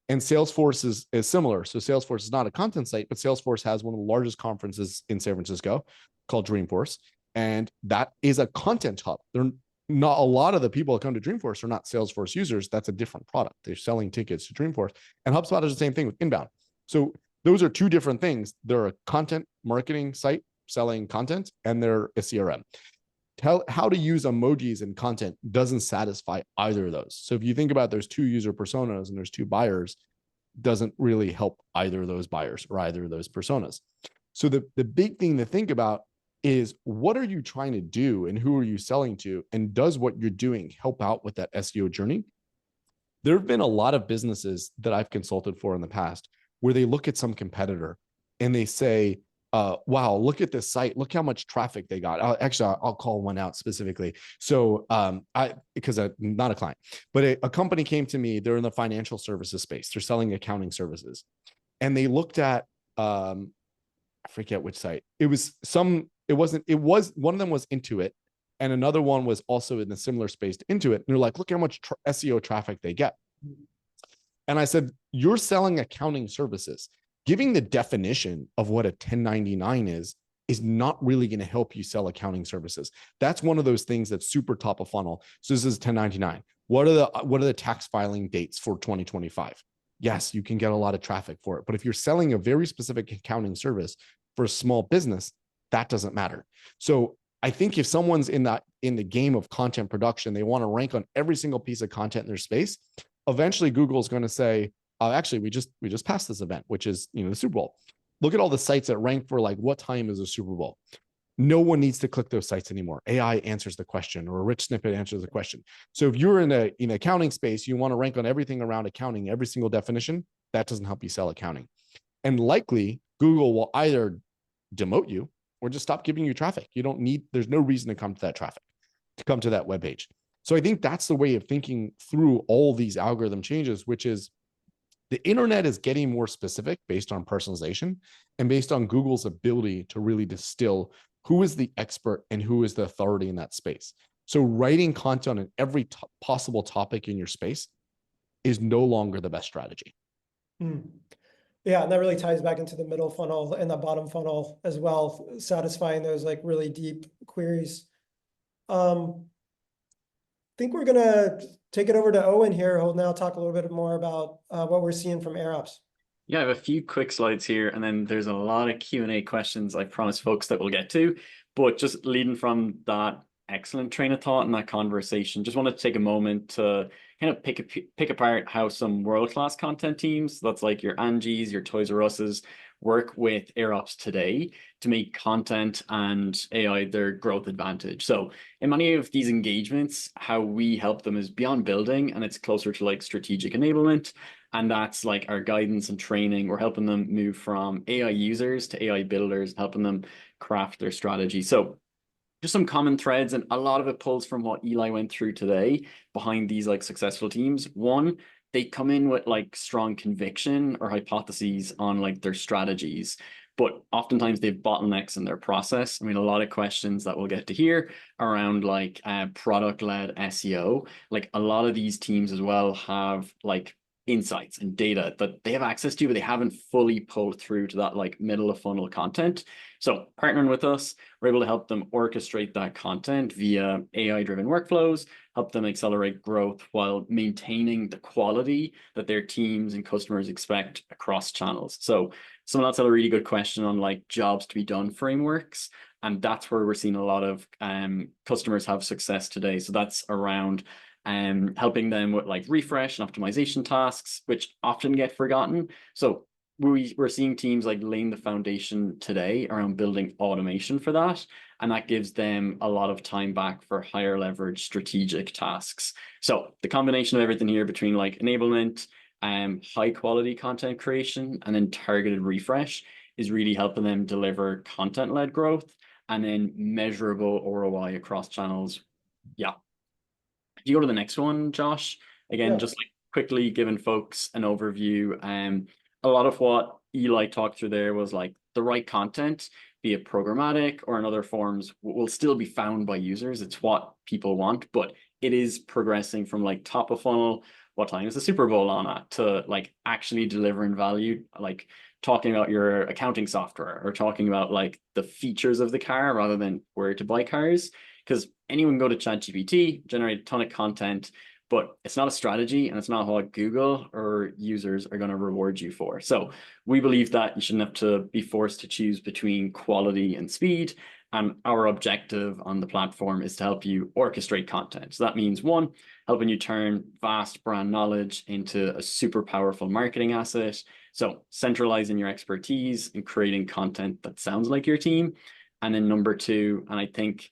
And Salesforce is similar. So Salesforce is not a content site, but Salesforce has one of the largest conferences in San Francisco called Dreamforce. And that is a content hub. They're not, a lot of the people that come to Dreamforce are not Salesforce users. That's a different product. They're selling tickets to Dreamforce. And HubSpot is the same thing with inbound. So those are two different things. They're a content marketing site selling content, and they're a CRM. How to use emojis in content doesn't satisfy either of those. So if you think about there's two user personas and there's two buyers, doesn't really help either of those buyers or either of those personas. So the big thing to think about is, what are you trying to do and who are you selling to? And does what you're doing help out with that SEO journey? There have been a lot of businesses that I've consulted for in the past where they look at some competitor and they say, wow, look at this site. Look how much traffic they got. I'll call one out specifically. So because I'm not a client, but a company came to me. They're in the financial services space. They're selling accounting services. And they looked at, I forget which site. One of them was Intuit, and another one was also in a similar space to Intuit. And they're like, look how much SEO traffic they get. And I said, you're selling accounting services. Giving the definition of what a 1099 is not really going to help you sell accounting services. That's one of those things that's super top of funnel. So this is 1099. What are the tax filing dates for 2025? Yes, you can get a lot of traffic for it. But if you're selling a very specific accounting service for a small business, that doesn't matter. So I think if someone's in the game of content production, they want to rank on every single piece of content in their space. Eventually, Google's going to say, actually, we just passed this event, which is the Super Bowl. Look at all the sites that rank for like what time is a Super Bowl. No one needs to click those sites anymore. AI answers the question, or a rich snippet answers the question. So if you're in an accounting space, you want to rank on everything around accounting, every single definition, that doesn't help you sell accounting. And likely Google will either demote you or just stop giving you traffic. There's no reason to come to that traffic, to come to that web page. So I think that's the way of thinking through all these algorithm changes, which is the internet is getting more specific based on personalization and based on Google's ability to really distill who is the expert and who is the authority in that space. So writing content on every possible topic in your space is no longer the best strategy. Yeah, and that really ties back into the middle funnel and the bottom funnel as well, satisfying those like really deep queries. I think we're gonna take it over to Owen here, who'll now talk a little bit more about what we're seeing from AirOps. Yeah, I have a few quick slides here, and then there's a lot of Q&A questions I promised folks that we'll get to. But just leading from that excellent train of thought and that conversation, just wanted to take a moment to kind of pick apart how some world-class content teams, that's like your Angies, your Toys R Us's, work with AirOps today to make content and AI their growth advantage. So in many of these engagements, how we help them is beyond building, and it's closer to like strategic enablement. And that's like our guidance and training. We're helping them move from AI users to AI builders, helping them craft their strategy. So just some common threads, and a lot of it pulls from what Eli went through today behind these like successful teams. One, they come in with like strong conviction or hypotheses on like their strategies, but oftentimes they have bottlenecks in their process. I mean, a lot of questions that we'll get to here around like product-led SEO. Like a lot of these teams as well have like insights and data that they have access to, but they haven't fully pulled through to that like middle of funnel content. So partnering with us, we're able to help them orchestrate that content via AI-driven workflows, help them accelerate growth while maintaining the quality that their teams and customers expect across channels. So someone else had a really good question on like jobs to be done frameworks. And that's where we're seeing a lot of customers have success today. So that's around helping them with like refresh and optimization tasks, which often get forgotten. So we're seeing teams like laying the foundation today around building automation for that. And that gives them a lot of time back for higher leverage strategic tasks. So the combination of everything here between like enablement, high quality content creation, and then targeted refresh is really helping them deliver content-led growth and then measurable ROI across channels. Yeah. If you go to the next one, Josh, again, just like quickly giving folks an overview. A lot of what Eli talked through there was like the right content, be it programmatic or in other forms, will still be found by users. It's what people want, but it is progressing from like top of funnel, what time is the Super Bowl on at, to like actually delivering value, like talking about your accounting software or talking about like the features of the car rather than where to buy cars. Because anyone can go to ChatGPT, generate a ton of content, but it's not a strategy and it's not what Google or users are going to reward you for. So we believe that you shouldn't have to be forced to choose between quality and speed. And our objective on the platform is to help you orchestrate content. So that means one, helping you turn vast brand knowledge into a super powerful marketing asset. So centralizing your expertise and creating content that sounds like your team. And then number two, and I think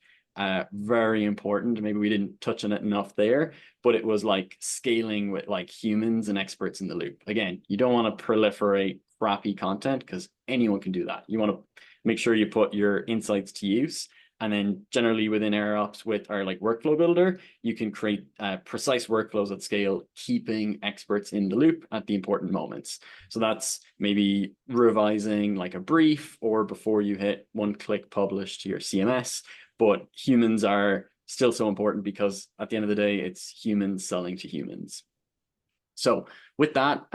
very important, maybe we didn't touch on it enough there, but it was like scaling with like humans and experts in the loop. Again, you don't want to proliferate crappy content because anyone can do that. You want to make sure you put your insights to use. And then generally within AirOps with our like workflow builder, you can create precise workflows at scale, keeping experts in the loop at the important moments. So that's maybe revising like a brief or before you hit one click publish to your CMS. But humans are still so important because at the end of the day, it's humans selling to humans. So with that,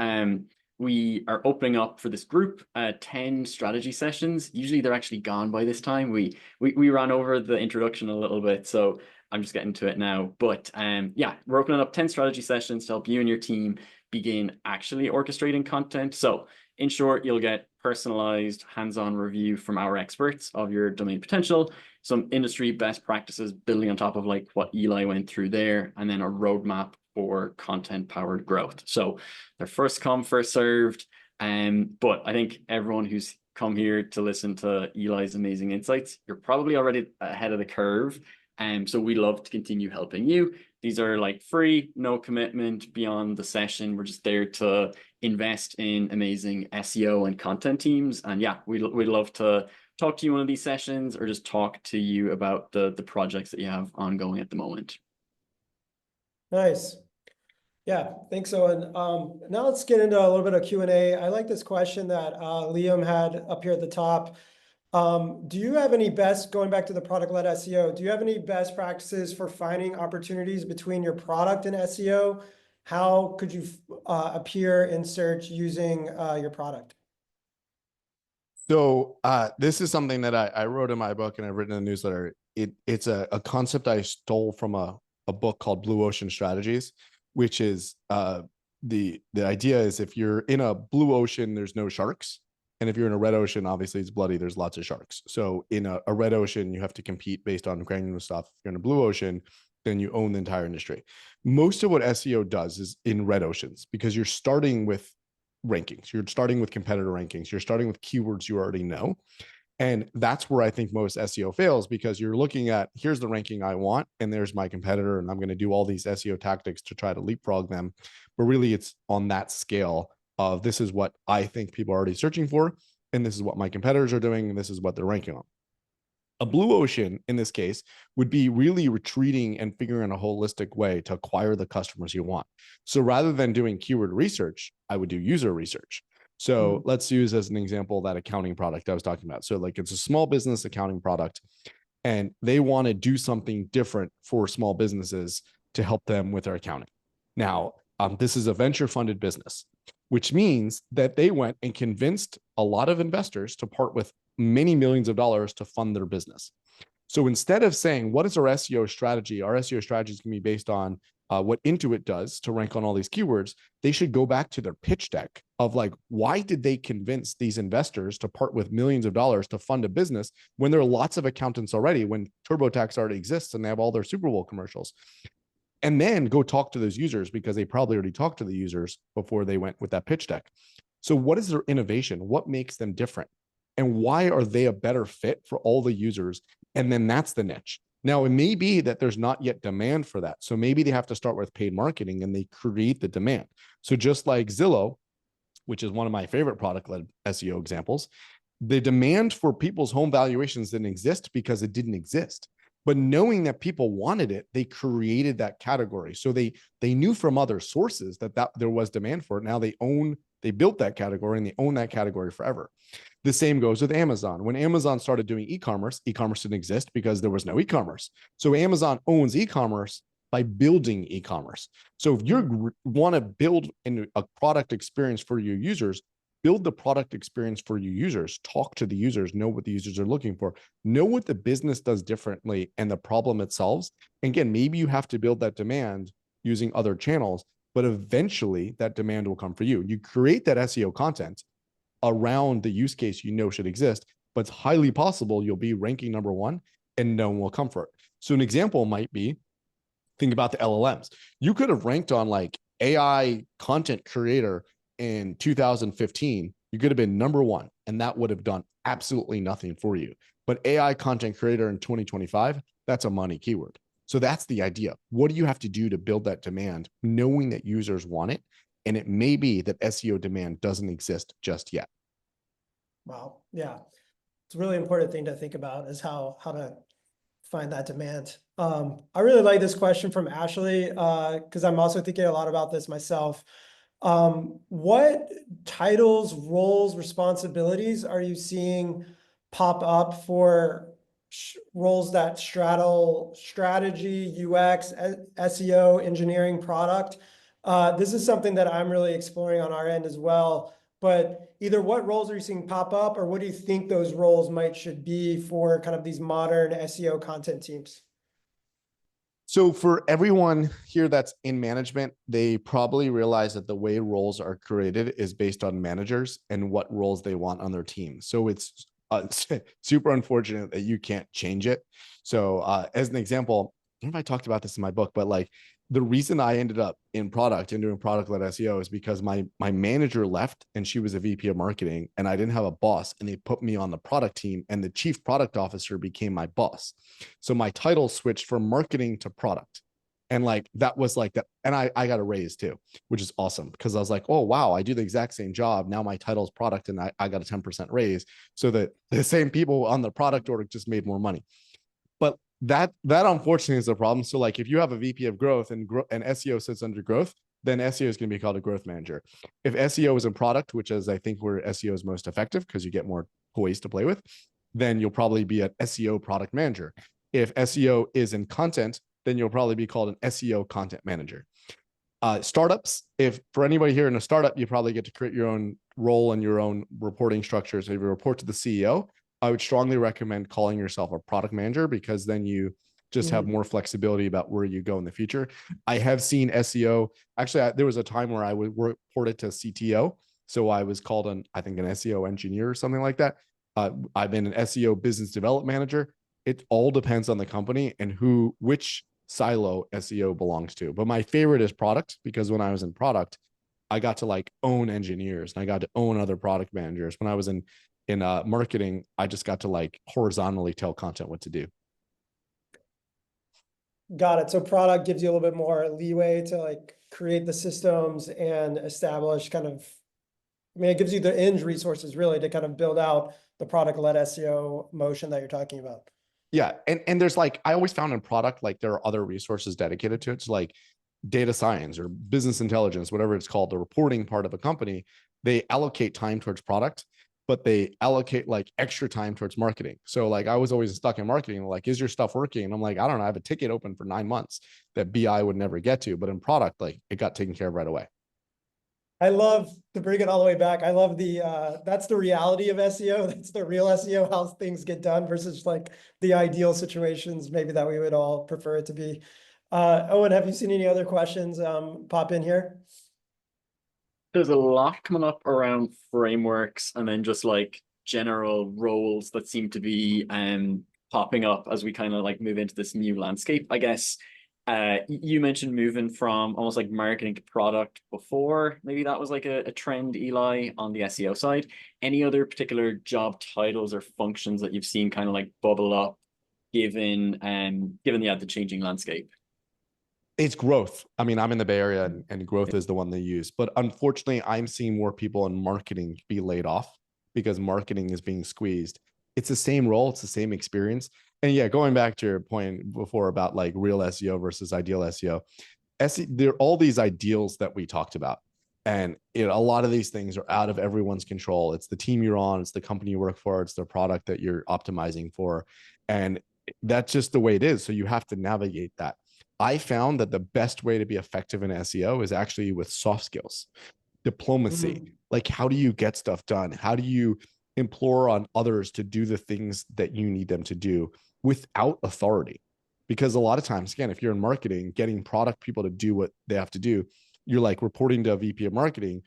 we are opening up for this group 10 strategy sessions. Usually they're actually gone by this time. We ran over the introduction a little bit, so I'm just getting to it now. But yeah, we're opening up 10 strategy sessions to help you and your team begin actually orchestrating content. So in short, you'll get personalized hands-on review from our experts of your domain potential. some industry best practices building on top of like what Eli went through there, and then a roadmap for content powered growth. So they're first come, first served. But I think everyone who's come here to listen to Eli's amazing insights, you're probably already ahead of the curve. So we love to continue helping you. These are like free, no commitment beyond the session. We're just there to invest in amazing SEO and content teams. And yeah, we'd love to talk to you one of these sessions, or just talk to you about the projects that you have ongoing at the moment. Nice. Yeah, thanks, Owen. Now let's get into a little bit of Q&A. I like this question that Liam had up here at the top. Do you have any going back to the product-led SEO, do you have any best practices for finding opportunities between your product and SEO? How could you appear in search using your product? So this is something that I wrote in my book and I've written in the newsletter. It's a concept I stole from a book called Blue Ocean Strategies, which is the idea is if you're in a blue ocean, there's no sharks. And if you're in a red ocean, obviously it's bloody, there's lots of sharks. So in a red ocean, you have to compete based on granular stuff. If you're in a blue ocean, then you own the entire industry. Most of what SEO does is in red oceans, because you're starting with rankings. You're starting with competitor rankings. You're starting with keywords you already know. And that's where I think most SEO fails, because you're looking at, here's the ranking I want, and there's my competitor, and I'm going to do all these SEO tactics to try to leapfrog them. But really it's on that scale of, this is what I think people are already searching for, and this is what my competitors are doing, and this is what they're ranking on. A blue ocean in this case would be really retreating and figuring out a holistic way to acquire the customers you want. So rather than doing keyword research, I would do user research. So let's use as an example that accounting product I was talking about. So like it's a small business accounting product, and they want to do something different for small businesses to help them with their accounting. Now, this is a venture funded business, which means that they went and convinced a lot of investors to part with many millions of dollars to fund their business. So instead of saying, what is our SEO strategy? Our SEO strategy is going to be based on what Intuit does to rank on all these keywords. They should go back to their pitch deck of like, why did they convince these investors to part with millions of dollars to fund a business when there are lots of accountants already, when TurboTax already exists and they have all their Super Bowl commercials? And then go talk to those users, because they probably already talked to the users before they went with that pitch deck. So what is their innovation? What makes them different? And why are they a better fit for all the users? And then that's the niche. Now, it may be that there's not yet demand for that. So maybe they have to start with paid marketing and they create the demand. So just like Zillow, which is one of my favorite product-led SEO examples, the demand for people's home valuations didn't exist because it didn't exist. But knowing that people wanted it, they created that category. So they knew from other sources that there was demand for it. Now they built that category and they own that category forever. The same goes with Amazon. When Amazon started doing e-commerce didn't exist because there was no e-commerce. So Amazon owns e-commerce by building e-commerce. So if you want to build a product experience for your users, build the product experience for your users, talk to the users, know what the users are looking for, know what the business does differently and the problem it solves. And again, maybe you have to build that demand using other channels, but eventually that demand will come for you. You create that SEO content around the use case you know should exist, but it's highly possible you'll be ranking number one and no one will come for it. So an example might be, think about the LLMs. You could have ranked on like AI content creator in 2015, you could have been number one, and that would have done absolutely nothing for you. But AI content creator in 2025, that's a money keyword. So that's the idea. What do you have to do to build that demand, knowing that users want it? And it may be that SEO demand doesn't exist just yet. Wow. Yeah. It's a really important thing to think about, is how to find that demand. I really like this question from Ashley, because I'm also thinking a lot about this myself. What titles, roles, responsibilities are you seeing pop up for roles that straddle strategy, UX, SEO, engineering, product? This is something that I'm really exploring on our end as well. But either what roles are you seeing pop up, or what do you think those roles should be for kind of these modern SEO content teams? So for everyone here that's in management, they probably realize that the way roles are created is based on managers and what roles they want on their team. So it's It's super unfortunate that you can't change it. So as an example, I don't know if I talked about this in my book, but like the reason I ended up in product and doing product-led SEO is because my manager left and she was a VP of marketing and I didn't have a boss, and they put me on the product team and the chief product officer became my boss. So my title switched from marketing to product. And like that was like that. And I got a raise too, which is awesome because I was like, oh, wow, I do the exact same job. Now my title's product and I got a 10% raise. So that the same people on the product org just made more money. But that unfortunately is a problem. So like if you have a VP of growth and SEO sits under growth, then SEO is going to be called a growth manager. If SEO is in product, which is I think where SEO is most effective because you get more toys to play with, then you'll probably be an SEO product manager. If SEO is in content, then you'll probably be called an SEO content manager. Startups, if for anybody here in a startup, you probably get to create your own role and your own reporting structure. So if you report to the CEO, I would strongly recommend calling yourself a product manager because then you just have more flexibility about where you go in the future. I have seen SEO. Actually, there was a time where I would report it to CTO. So I was called I think an SEO engineer or something like that. I've been an SEO business development manager. It all depends on the company and which silo SEO belongs to. But my favorite is product because when I was in product, I got to like own engineers and I got to own other product managers. When I was in marketing, I just got to like horizontally tell content what to do. Got it. So product gives you a little bit more leeway to like create the systems and establish kind of, I mean, it gives you the resources really to kind of build out the product-led SEO motion that you're talking about. Yeah. And there's like, I always found in product, like there are other resources dedicated to it. So like data science or business intelligence, whatever it's called, the reporting part of a company, they allocate time towards product, but they allocate like extra time towards marketing. So like I was always stuck in marketing, like, is your stuff working? And I'm like, I don't know, I have a ticket open for 9 months that BI would never get to, but in product, like it got taken care of right away. I love to bring it all the way back. I love that's the reality of SEO. That's the real SEO, how things get done versus like the ideal situations maybe that we would all prefer it to be. Owen, have you seen any other questions pop in here? There's a lot coming up around frameworks and then just like general roles that seem to be popping up as we kind of like move into this new landscape, I guess. You mentioned moving from almost like marketing to product before. Maybe that was like a trend, Eli, on the SEO side. Any other particular job titles or functions that you've seen kind of like bubble up given the changing landscape? It's growth. I mean, I'm in the Bay Area and growth is the one they use. But unfortunately, I'm seeing more people in marketing be laid off because marketing is being squeezed. It's the same role, it's the same experience. And yeah, going back to your point before about like real SEO versus ideal SEO, there are all these ideals that we talked about. And a lot of these things are out of everyone's control. It's the team you're on, it's the company you work for, it's the product that you're optimizing for. And that's just the way it is. So you have to navigate that. I found that the best way to be effective in SEO is actually with soft skills, diplomacy. Like, how do you get stuff done? How do you implore on others to do the things that you need them to do without authority? Because a lot of times, again, if you're in marketing, getting product people to do what they have to do, you're like reporting to a VP of marketing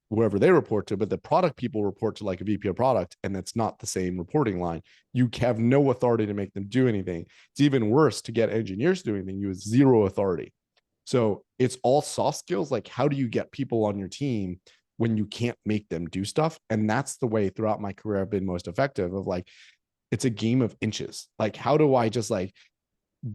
whoever they report to, but the product people report to like a VP of product, and that's not the same reporting line. You have no authority to make them do anything. It's even worse to get engineers to do anything. You have zero authority. So it's all soft skills. Like, how do you get people on your team when you can't make them do stuff? And that's the way throughout my career I've been most effective of like, it's a game of inches. Like, how do I just like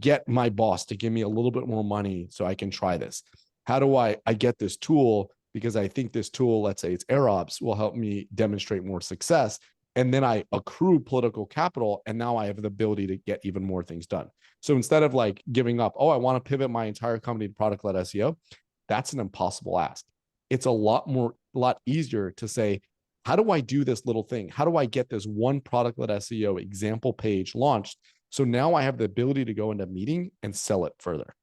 get my boss to give me a little bit more money so I can try this? How do I get this tool because I think this tool, let's say it's AirOps, will help me demonstrate more success. And then I accrue political capital, and now I have the ability to get even more things done. So instead of like giving up, oh, I want to pivot my entire company to product-led SEO, that's an impossible ask. It's a lot easier to say, how do I do this little thing? How do I get this one product-led SEO example page launched? So now I have the ability to go into a meeting and sell it further.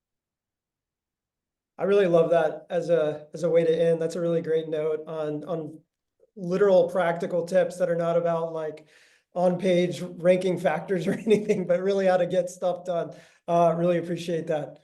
I really love that as a way to end. That's a really great note on literal practical tips that are not about like on-page ranking factors or anything, but really how to get stuff done. Really appreciate that.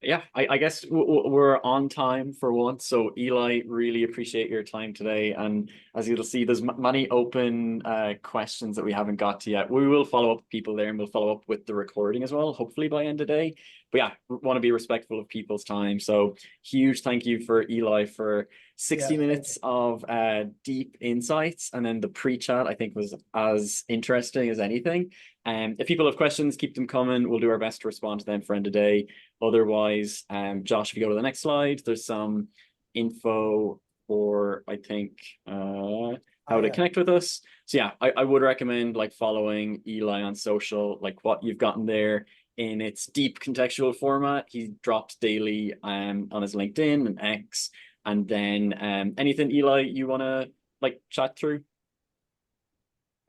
Yeah, I guess we're on time for once. So Eli, really appreciate your time today. And as you'll see, there's many open questions that we haven't got to yet. We will follow up with people there, and we'll follow up with the recording as well, hopefully by end of day. But yeah, want to be respectful of people's time. So huge thank you for Eli for 60 Yeah, minutes of deep insights. And then the pre-chat, I think, was as interesting as anything. And if people have questions, keep them coming. We'll do our best to respond to them for end of day. Otherwise, Josh, if you go to the next slide, there's some info for, I think, how to connect with us. So yeah, I would recommend like following Eli on social, like what you've gotten there in its deep contextual format. He drops daily on his LinkedIn and X. And then anything, Eli, you want to like chat through?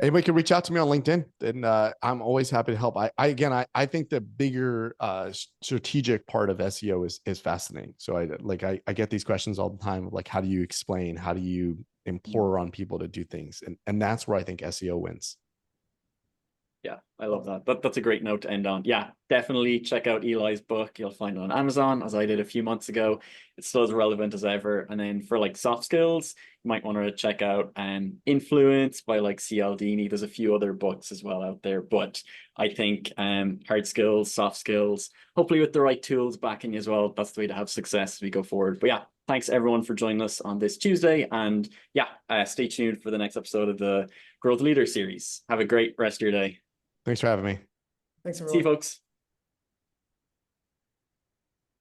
Anybody can reach out to me on LinkedIn, and I'm always happy to help. I think the bigger strategic part of SEO is fascinating. So I get these questions all the time of like, how do you explain, how do you implore on people to do things, and that's where I think SEO wins. Yeah, I love that. That's a great note to end on. Yeah, definitely check out Eli's book. You'll find it on Amazon, as I did a few months ago. It's still as relevant as ever. And then for like soft skills, you might want to check out Influence by like Cialdini. There's a few other books as well out there. But I think hard skills, soft skills, hopefully with the right tools backing you as well, that's the way to have success as we go forward. But yeah, thanks everyone for joining us on this Tuesday. And yeah, stay tuned for the next episode of the Growth Leader series. Have a great rest of your day. Thanks for having me. Thanks, See you, everyone. folks.